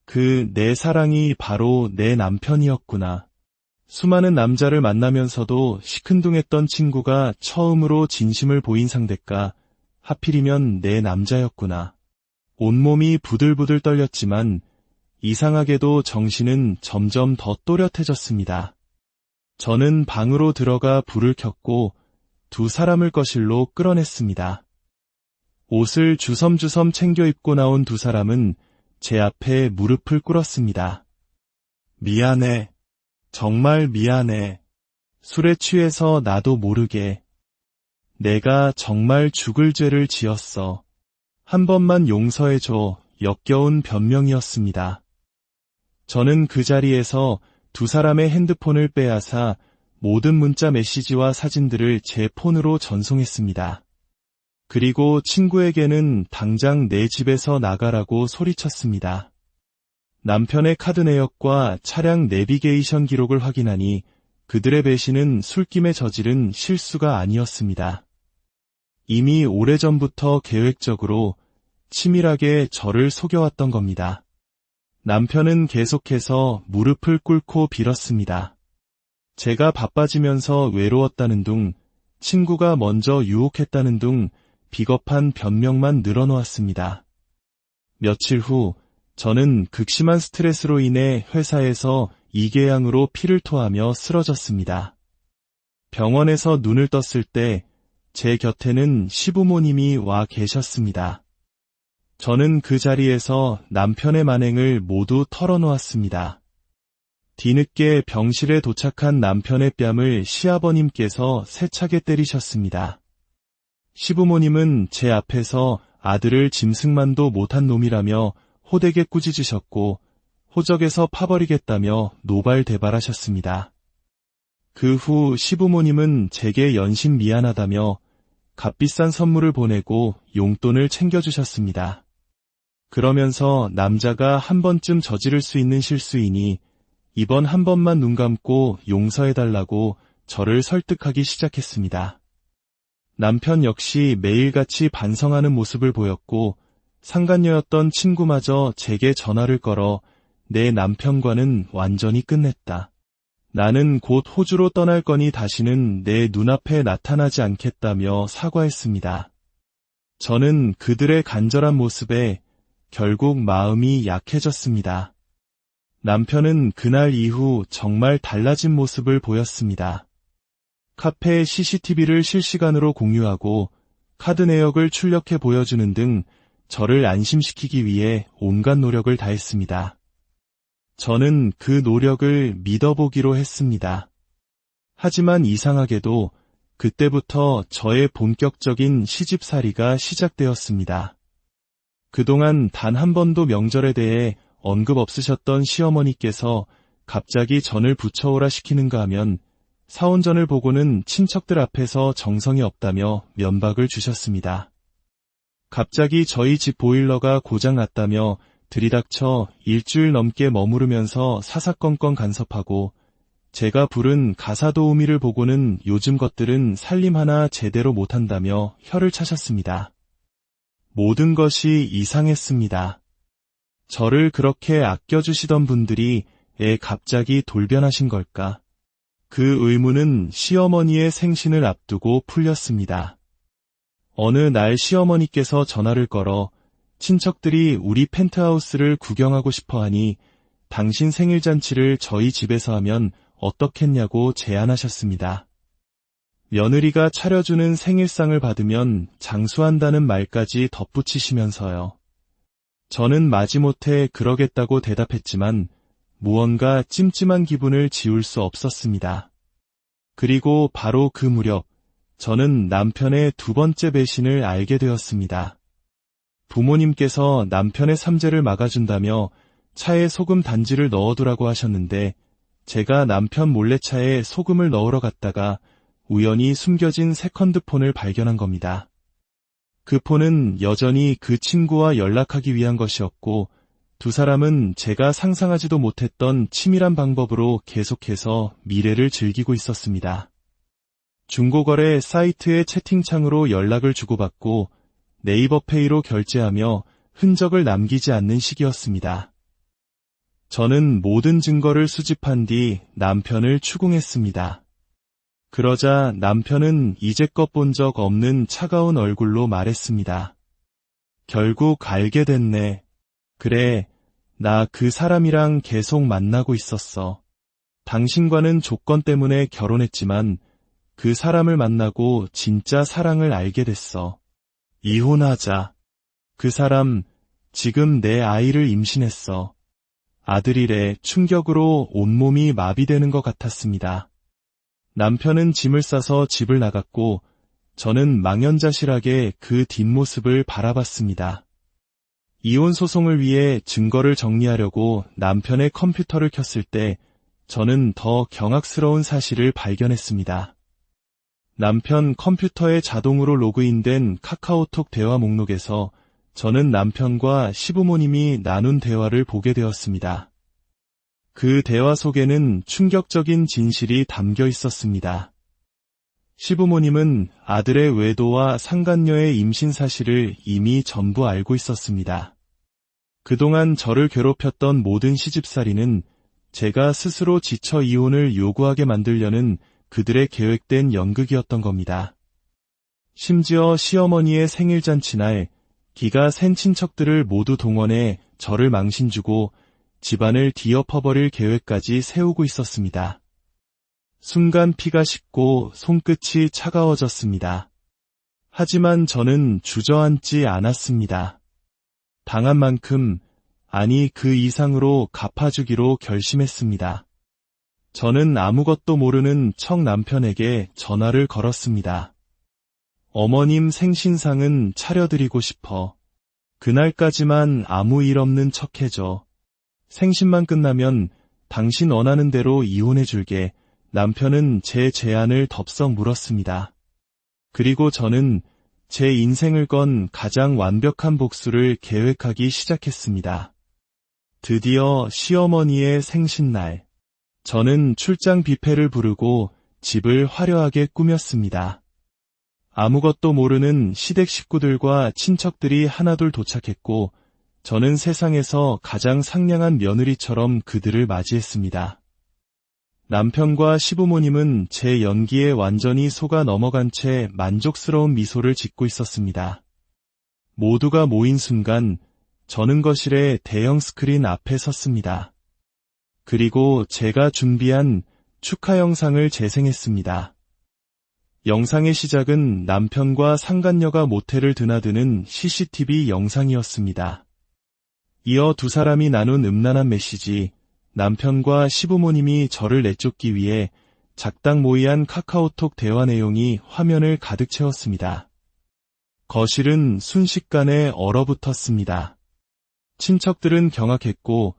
그 내 사랑이 바로 내 남편이었구나. 수많은 남자를 만나면서도 시큰둥했던 친구가 처음으로 진심을 보인 상대가 하필이면 내 남자였구나. 온몸이 부들부들 떨렸지만 이상하게도 정신은 점점 더 또렷해졌습니다. 저는 방으로 들어가 불을 켰고 두 사람을 거실로 끌어냈습니다. 옷을 주섬주섬 챙겨 입고 나온 두 사람은 제 앞에 무릎을 꿇었습니다. 미안해. 정말 미안해. 술에 취해서 나도 모르게. 내가 정말 죽을 죄를 지었어. 한 번만 용서해줘. 역겨운 변명이었습니다. 저는 그 자리에서 두 사람의 핸드폰을 빼앗아 모든 문자 메시지와 사진들을 제 폰으로 전송했습니다. 그리고 친구에게는 당장 내 집에서 나가라고 소리쳤습니다. 남편의 카드 내역과 차량 내비게이션 기록을 확인하니 그들의 배신은 술김에 저지른 실수가 아니었습니다. 이미 오래전부터 계획적으로 치밀하게 저를 속여왔던 겁니다. 남편은 계속해서 무릎을 꿇고 빌었습니다. 제가 바빠지면서 외로웠다는 둥, 친구가 먼저 유혹했다는 둥 비겁한 변명만 늘어놓았습니다. 며칠 후 저는 극심한 스트레스로 인해 회사에서 이계양으로 피를 토하며 쓰러졌습니다. 병원에서 눈을 떴을 때 제 곁에는 시부모님이 와 계셨습니다. 저는 그 자리에서 남편의 만행을 모두 털어놓았습니다. 뒤늦게 병실에 도착한 남편의 뺨을 시아버님께서 세차게 때리셨습니다. 시부모님은 제 앞에서 아들을 짐승만도 못한 놈이라며 호되게 꾸짖으셨고 호적에서 파버리겠다며 노발대발하셨습니다. 그 후 시부모님은 제게 연신 미안하다며 값비싼 선물을 보내고 용돈을 챙겨주셨습니다. 그러면서 남자가 한 번쯤 저지를 수 있는 실수이니 이번 한 번만 눈 감고 용서해달라고 저를 설득하기 시작했습니다. 남편 역시 매일같이 반성하는 모습을 보였고 상간녀였던 친구마저 제게 전화를 걸어 내 남편과는 완전히 끝냈다. 나는 곧 호주로 떠날 거니 다시는 내 눈앞에 나타나지 않겠다며 사과했습니다. 저는 그들의 간절한 모습에 결국 마음이 약해졌습니다. 남편은 그날 이후 정말 달라진 모습을 보였습니다. 카페에 CCTV를 실시간으로 공유하고 카드 내역을 출력해 보여주는 등 저를 안심시키기 위해 온갖 노력을 다했습니다. 저는 그 노력을 믿어보기로 했습니다. 하지만 이상하게도 그때부터 저의 본격적인 시집살이가 시작되었습니다. 그동안 단 한 번도 명절에 대해 언급 없으셨던 시어머니께서 갑자기 전을 부쳐오라 시키는가 하면 사온전을 보고는 친척들 앞에서 정성이 없다며 면박을 주셨습니다. 갑자기 저희 집 보일러가 고장났다며 들이닥쳐 일주일 넘게 머무르면서 사사건건 간섭하고 제가 부른 가사도우미를 보고는 요즘 것들은 살림 하나 제대로 못한다며 혀를 차셨습니다. 모든 것이 이상했습니다. 저를 그렇게 아껴주시던 분들이 갑자기 돌변하신 걸까? 그 의문은 시어머니의 생신을 앞두고 풀렸습니다. 어느 날 시어머니께서 전화를 걸어 친척들이 우리 펜트하우스를 구경하고 싶어 하니 당신 생일잔치를 저희 집에서 하면 어떻겠냐고 제안하셨습니다. 며느리가 차려주는 생일상을 받으면 장수한다는 말까지 덧붙이시면서요. 저는 마지못해 그러겠다고 대답했지만 무언가 찜찜한 기분을 지울 수 없었습니다. 그리고 바로 그 무렵 저는 남편의 두 번째 배신을 알게 되었습니다. 부모님께서 남편의 삼재를 막아준다며 차에 소금 단지를 넣어두라고 하셨는데 제가 남편 몰래차에 소금을 넣으러 갔다가 우연히 숨겨진 세컨드폰을 발견한 겁니다. 그 폰은 여전히 그 친구와 연락하기 위한 것이었고 두 사람은 제가 상상하지도 못했던 치밀한 방법으로 계속해서 미래를 즐기고 있었습니다. 중고거래 사이트의 채팅창으로 연락을 주고받고 네이버페이로 결제하며 흔적을 남기지 않는 시기였습니다. 저는 모든 증거를 수집한 뒤 남편을 추궁했습니다. 그러자 남편은 이제껏 본 적 없는 차가운 얼굴로 말했습니다. 결국 알게 됐네. 그래, 나 그 사람이랑 계속 만나고 있었어. 당신과는 조건 때문에 결혼했지만 그 사람을 만나고 진짜 사랑을 알게 됐어. 이혼하자. 그 사람 지금 내 아이를 임신했어. 아들이래. 충격으로 온몸이 마비되는 것 같았습니다. 남편은 짐을 싸서 집을 나갔고 저는 망연자실하게 그 뒷모습을 바라봤습니다. 이혼 소송을 위해 증거를 정리하려고 남편의 컴퓨터를 켰을 때 저는 더 경악스러운 사실을 발견했습니다. 남편 컴퓨터에 자동으로 로그인된 카카오톡 대화 목록에서 저는 남편과 시부모님이 나눈 대화를 보게 되었습니다. 그 대화 속에는 충격적인 진실이 담겨 있었습니다. 시부모님은 아들의 외도와 상간녀의 임신 사실을 이미 전부 알고 있었습니다. 그동안 저를 괴롭혔던 모든 시집살이는 제가 스스로 지쳐 이혼을 요구하게 만들려는 그들의 계획된 연극이었던 겁니다. 심지어 시어머니의 생일잔치날 기가 센 친척들을 모두 동원해 저를 망신주고 집안을 뒤엎어버릴 계획까지 세우고 있었습니다. 순간 피가 식고 손끝이 차가워졌습니다. 하지만 저는 주저앉지 않았습니다. 당한 만큼, 아니 그 이상으로 갚아주기로 결심했습니다. 저는 아무것도 모르는 척 남편에게 전화를 걸었습니다. 어머님 생신상은 차려드리고 싶어. 그날까지만 아무 일 없는 척 해줘. 생신만 끝나면 당신 원하는 대로 이혼해줄게. 남편은 제 제안을 덥석 물었습니다. 그리고 저는 제 인생을 건 가장 완벽한 복수를 계획하기 시작했습니다. 드디어 시어머니의 생신날. 저는 출장 뷔페를 부르고 집을 화려하게 꾸몄습니다. 아무것도 모르는 시댁 식구들과 친척들이 하나둘 도착했고 저는 세상에서 가장 상냥한 며느리처럼 그들을 맞이했습니다. 남편과 시부모님은 제 연기에 완전히 속아 넘어간 채 만족스러운 미소를 짓고 있었습니다. 모두가 모인 순간 저는 거실의 대형 스크린 앞에 섰습니다. 그리고 제가 준비한 축하 영상을 재생했습니다. 영상의 시작은 남편과 상간녀가 모텔을 드나드는 CCTV 영상이었습니다. 이어 두 사람이 나눈 음란한 메시지, 남편과 시부모님이 저를 내쫓기 위해 작당모이한 카카오톡 대화 내용이 화면을 가득 채웠습니다. 거실은 순식간에 얼어붙었습니다. 친척들은 경악했고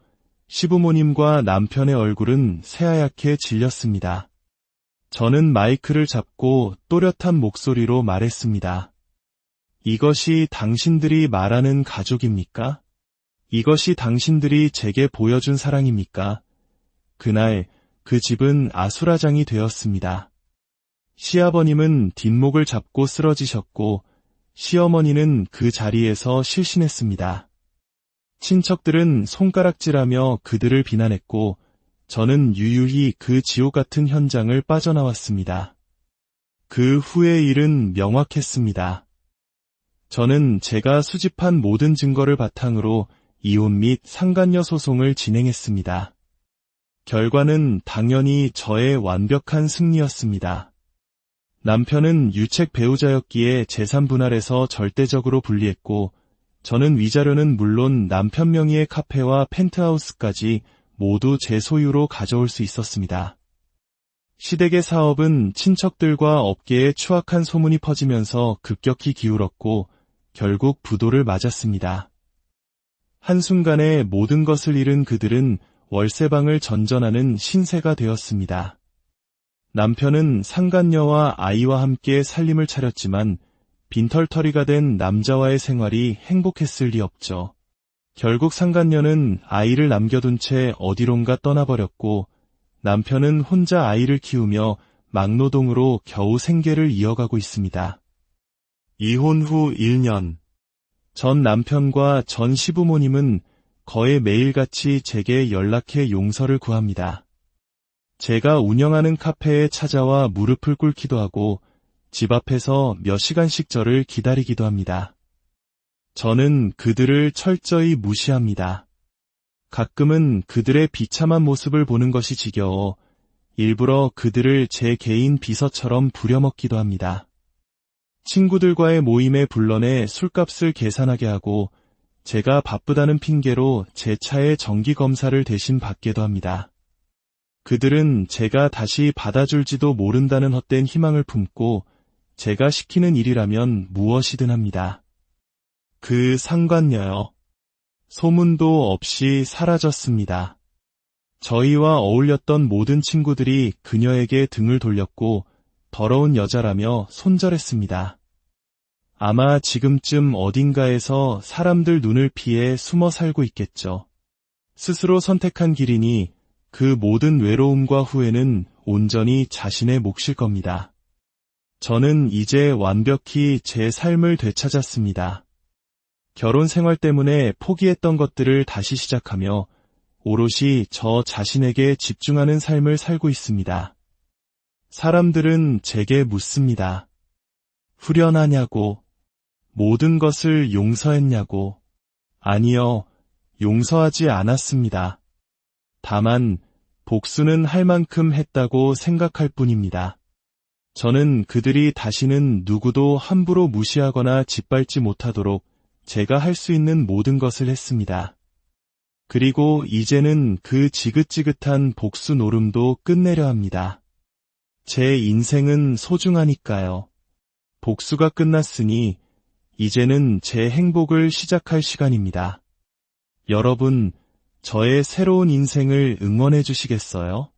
시부모님과 남편의 얼굴은 새하얗게 질렸습니다. 저는 마이크를 잡고 또렷한 목소리로 말했습니다. 이것이 당신들이 말하는 가족입니까? 이것이 당신들이 제게 보여준 사랑입니까? 그날 그 집은 아수라장이 되었습니다. 시아버님은 뒷목을 잡고 쓰러지셨고 시어머니는 그 자리에서 실신했습니다. 친척들은 손가락질하며 그들을 비난했고 저는 유유히 그 지옥 같은 현장을 빠져나왔습니다. 그 후의 일은 명확했습니다. 저는 제가 수집한 모든 증거를 바탕으로 이혼 및 상간녀 소송을 진행했습니다. 결과는 당연히 저의 완벽한 승리였습니다. 남편은 유책 배우자였기에 재산 분할에서 절대적으로 분리했고 저는 위자료는 물론 남편 명의의 카페와 펜트하우스까지 모두 제 소유로 가져올 수 있었습니다. 시댁의 사업은 친척들과 업계에 추악한 소문이 퍼지면서 급격히 기울었고 결국 부도를 맞았습니다. 한순간에 모든 것을 잃은 그들은 월세방을 전전하는 신세가 되었습니다. 남편은 상간녀와 아이와 함께 살림을 차렸지만 빈털터리가 된 남자와의 생활이 행복했을 리 없죠. 결국 상간녀는 아이를 남겨둔 채 어디론가 떠나버렸고 남편은 혼자 아이를 키우며 막노동으로 겨우 생계를 이어가고 있습니다. 이혼 후 1년, 전 남편과 전 시부모님은 거의 매일같이 제게 연락해 용서를 구합니다. 제가 운영하는 카페에 찾아와 무릎을 꿇기도 하고 집 앞에서 몇 시간씩 저를 기다리기도 합니다. 저는 그들을 철저히 무시합니다. 가끔은 그들의 비참한 모습을 보는 것이 지겨워 일부러 그들을 제 개인 비서처럼 부려먹기도 합니다. 친구들과의 모임에 불러내 술값을 계산하게 하고 제가 바쁘다는 핑계로 제 차의 정기검사를 대신 받게도 합니다. 그들은 제가 다시 받아줄지도 모른다는 헛된 희망을 품고 제가 시키는 일이라면 무엇이든 합니다. 그 상간녀요. 소문도 없이 사라졌습니다. 저희와 어울렸던 모든 친구들이 그녀에게 등을 돌렸고 더러운 여자라며 손절했습니다. 아마 지금쯤 어딘가에서 사람들 눈을 피해 숨어 살고 있겠죠. 스스로 선택한 길이니 그 모든 외로움과 후회는 온전히 자신의 몫일 겁니다. 저는 이제 완벽히 제 삶을 되찾았습니다. 결혼 생활 때문에 포기했던 것들을 다시 시작하며 오롯이 저 자신에게 집중하는 삶을 살고 있습니다. 사람들은 제게 묻습니다. 후련하냐고, 모든 것을 용서했냐고. 아니요, 용서하지 않았습니다. 다만 복수는 할 만큼 했다고 생각할 뿐입니다. 저는 그들이 다시는 누구도 함부로 무시하거나 짓밟지 못하도록 제가 할 수 있는 모든 것을 했습니다. 그리고 이제는 그 지긋지긋한 복수 노름도 끝내려 합니다. 제 인생은 소중하니까요. 복수가 끝났으니 이제는 제 행복을 시작할 시간입니다. 여러분, 저의 새로운 인생을 응원해 주시겠어요?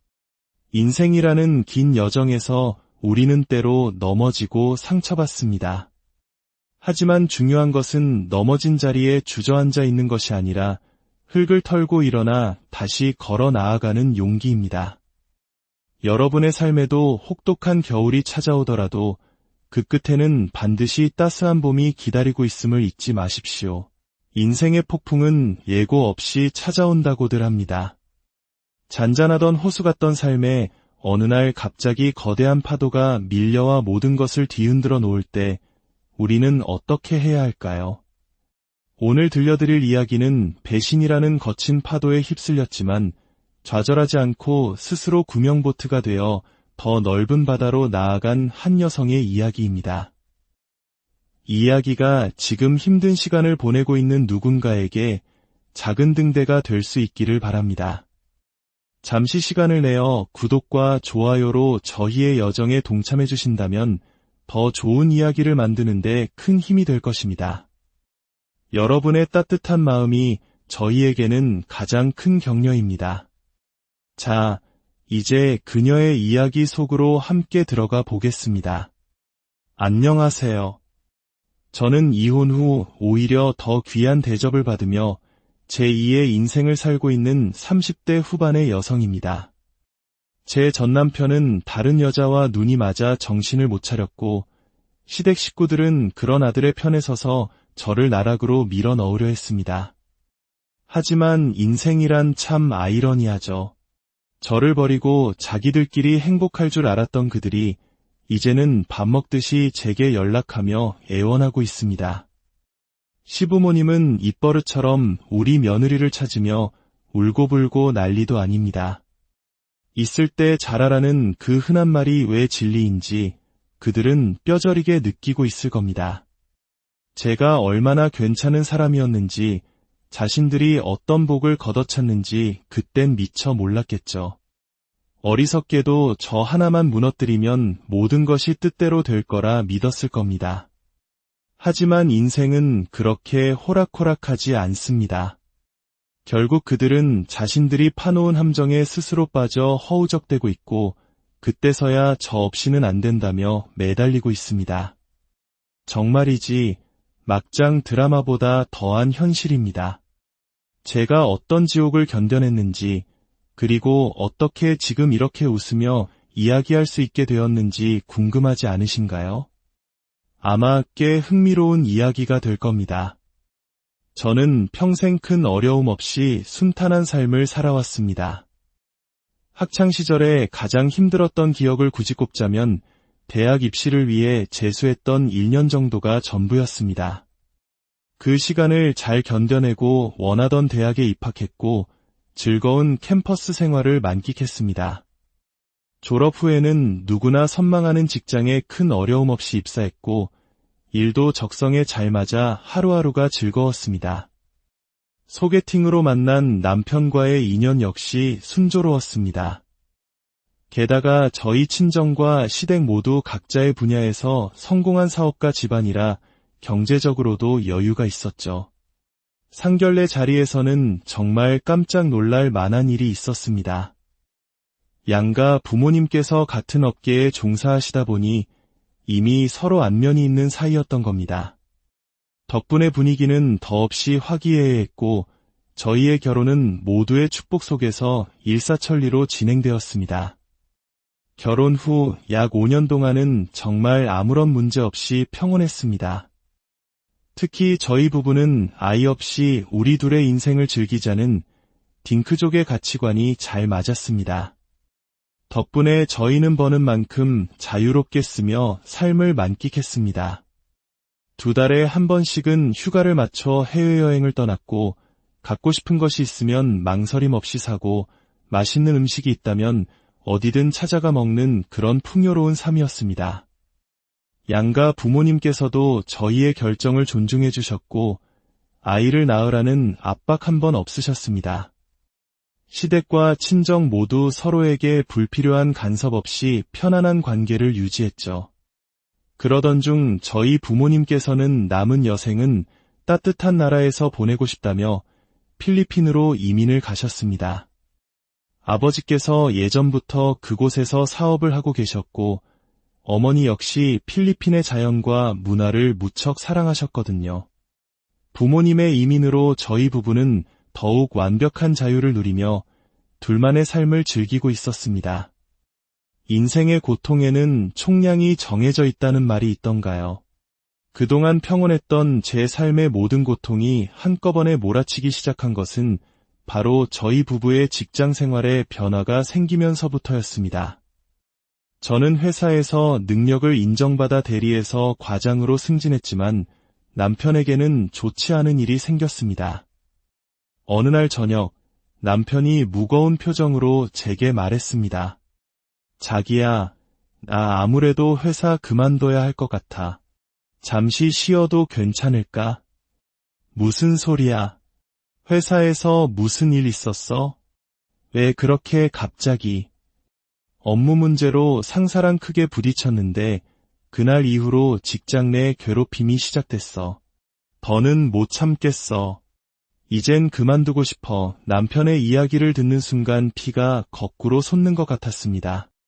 인생이라는 긴 여정에서 우리는 때로 넘어지고 상처받습니다. 하지만 중요한 것은 넘어진 자리에 주저앉아 있는 것이 아니라 흙을 털고 일어나 다시 걸어 나아가는 용기입니다. 여러분의 삶에도 혹독한 겨울이 찾아오더라도 그 끝에는 반드시 따스한 봄이 기다리고 있음을 잊지 마십시오. 인생의 폭풍은 예고 없이 찾아온다고들 합니다. 잔잔하던 호수 같던 삶에 어느 날 갑자기 거대한 파도가 밀려와 모든 것을 뒤흔들어 놓을 때 우리는 어떻게 해야 할까요? 오늘 들려드릴 이야기는 배신이라는 거친 파도에 휩쓸렸지만 좌절하지 않고 스스로 구명보트가 되어 더 넓은 바다로 나아간 한 여성의 이야기입니다. 이 이야기가 지금 힘든 시간을 보내고 있는 누군가에게 작은 등대가 될 수 있기를 바랍니다. 잠시 시간을 내어 구독과 좋아요로 저희의 여정에 동참해 주신다면 더 좋은 이야기를 만드는데 큰 힘이 될 것입니다. 여러분의 따뜻한 마음이 저희에게는 가장 큰 격려입니다. 자, 이제 그녀의 이야기 속으로 함께 들어가 보겠습니다. 안녕하세요. 저는 이혼 후 오히려 더 귀한 대접을 받으며 제2의 인생을 살고 있는 30대 후반의 여성입니다. 제 전남편은 다른 여자와 눈이 맞아 정신을 못 차렸고 시댁 식구들은 그런 아들의 편에 서서 저를 나락으로 밀어 넣으려 했습니다. 하지만 인생이란 참 아이러니하죠. 저를 버리고 자기들끼리 행복할 줄 알았던 그들이 이제는 밥 먹듯이 제게 연락하며 애원하고 있습니다. 시부모님은 입버릇처럼 우리 며느리를 찾으며 울고불고 난리도 아닙니다. 있을 때 잘하라는 그 흔한 말이 왜 진리인지 그들은 뼈저리게 느끼고 있을 겁니다. 제가 얼마나 괜찮은 사람이었는지, 자신들이 어떤 복을 걷어찼는지 그땐 미처 몰랐겠죠. 어리석게도 저 하나만 무너뜨리면 모든 것이 뜻대로 될 거라 믿었을 겁니다. 하지만 인생은 그렇게 호락호락하지 않습니다. 결국 그들은 자신들이 파놓은 함정에 스스로 빠져 허우적대고 있고 그때서야 저 없이는 안 된다며 매달리고 있습니다. 정말이지 막장 드라마보다 더한 현실입니다. 제가 어떤 지옥을 견뎌냈는지 그리고 어떻게 지금 이렇게 웃으며 이야기할 수 있게 되었는지 궁금하지 않으신가요? 아마 꽤 흥미로운 이야기가 될 겁니다. 저는 평생 큰 어려움 없이 순탄한 삶을 살아왔습니다. 학창시절에 가장 힘들었던 기억을 굳이 꼽자면 대학 입시를 위해 재수했던 1년 정도가 전부였습니다. 그 시간을 잘 견뎌내고 원하던 대학에 입학했고 즐거운 캠퍼스 생활을 만끽했습니다. 졸업 후에는 누구나 선망하는 직장에 큰 어려움 없이 입사했고 일도 적성에 잘 맞아 하루하루가 즐거웠습니다. 소개팅으로 만난 남편과의 인연 역시 순조로웠습니다. 게다가 저희 친정과 시댁 모두 각자의 분야에서 성공한 사업가 집안이라 경제적으로도 여유가 있었죠. 상견례 자리에서는 정말 깜짝 놀랄 만한 일이 있었습니다. 양가 부모님께서 같은 업계에 종사하시다 보니 이미 서로 안면이 있는 사이였던 겁니다. 덕분에 분위기는 더없이 화기애애했고 저희의 결혼은 모두의 축복 속에서 일사천리로 진행되었습니다. 결혼 후 약 5년 동안은 정말 아무런 문제 없이 평온했습니다. 특히 저희 부부는 아이 없이 우리 둘의 인생을 즐기자는 딩크족의 가치관이 잘 맞았습니다. 덕분에 저희는 버는 만큼 자유롭게 쓰며 삶을 만끽했습니다. 2달에 한 번씩은 휴가를 맞춰 해외여행을 떠났고 갖고 싶은 것이 있으면 망설임 없이 사고 맛있는 음식이 있다면 어디든 찾아가 먹는 그런 풍요로운 삶이었습니다. 양가 부모님께서도 저희의 결정을 존중해 주셨고 아이를 낳으라는 압박 한 번 없으셨습니다. 시댁과 친정 모두 서로에게 불필요한 간섭 없이 편안한 관계를 유지했죠. 그러던 중 저희 부모님께서는 남은 여생은 따뜻한 나라에서 보내고 싶다며 필리핀으로 이민을 가셨습니다. 아버지께서 예전부터 그곳에서 사업을 하고 계셨고 어머니 역시 필리핀의 자연과 문화를 무척 사랑하셨거든요. 부모님의 이민으로 저희 부부는 더욱 완벽한 자유를 누리며 둘만의 삶을 즐기고 있었습니다. 인생의 고통에는 총량이 정해져 있다는 말이 있던가요? 그동안 평온했던 제 삶의 모든 고통이 한꺼번에 몰아치기 시작한 것은 바로 저희 부부의 직장 생활에 변화가 생기면서부터였습니다. 저는 회사에서 능력을 인정받아 대리에서 과장으로 승진했지만 남편에게는 좋지 않은 일이 생겼습니다. 어느 날 저녁 남편이 무거운 표정으로 제게 말했습니다. 자기야, 나 아무래도 회사 그만둬야 할 것 같아. 잠시 쉬어도 괜찮을까? 무슨 소리야? 회사에서 무슨 일 있었어? 왜 그렇게 갑자기? 업무 문제로 상사랑 크게 부딪혔는데 그날 이후로 직장 내 괴롭힘이 시작됐어. 더는 못 참겠어. 이젠 그만두고 싶어. 남편의 이야기를 듣는 순간 피가 거꾸로 솟는 것 같았습니다.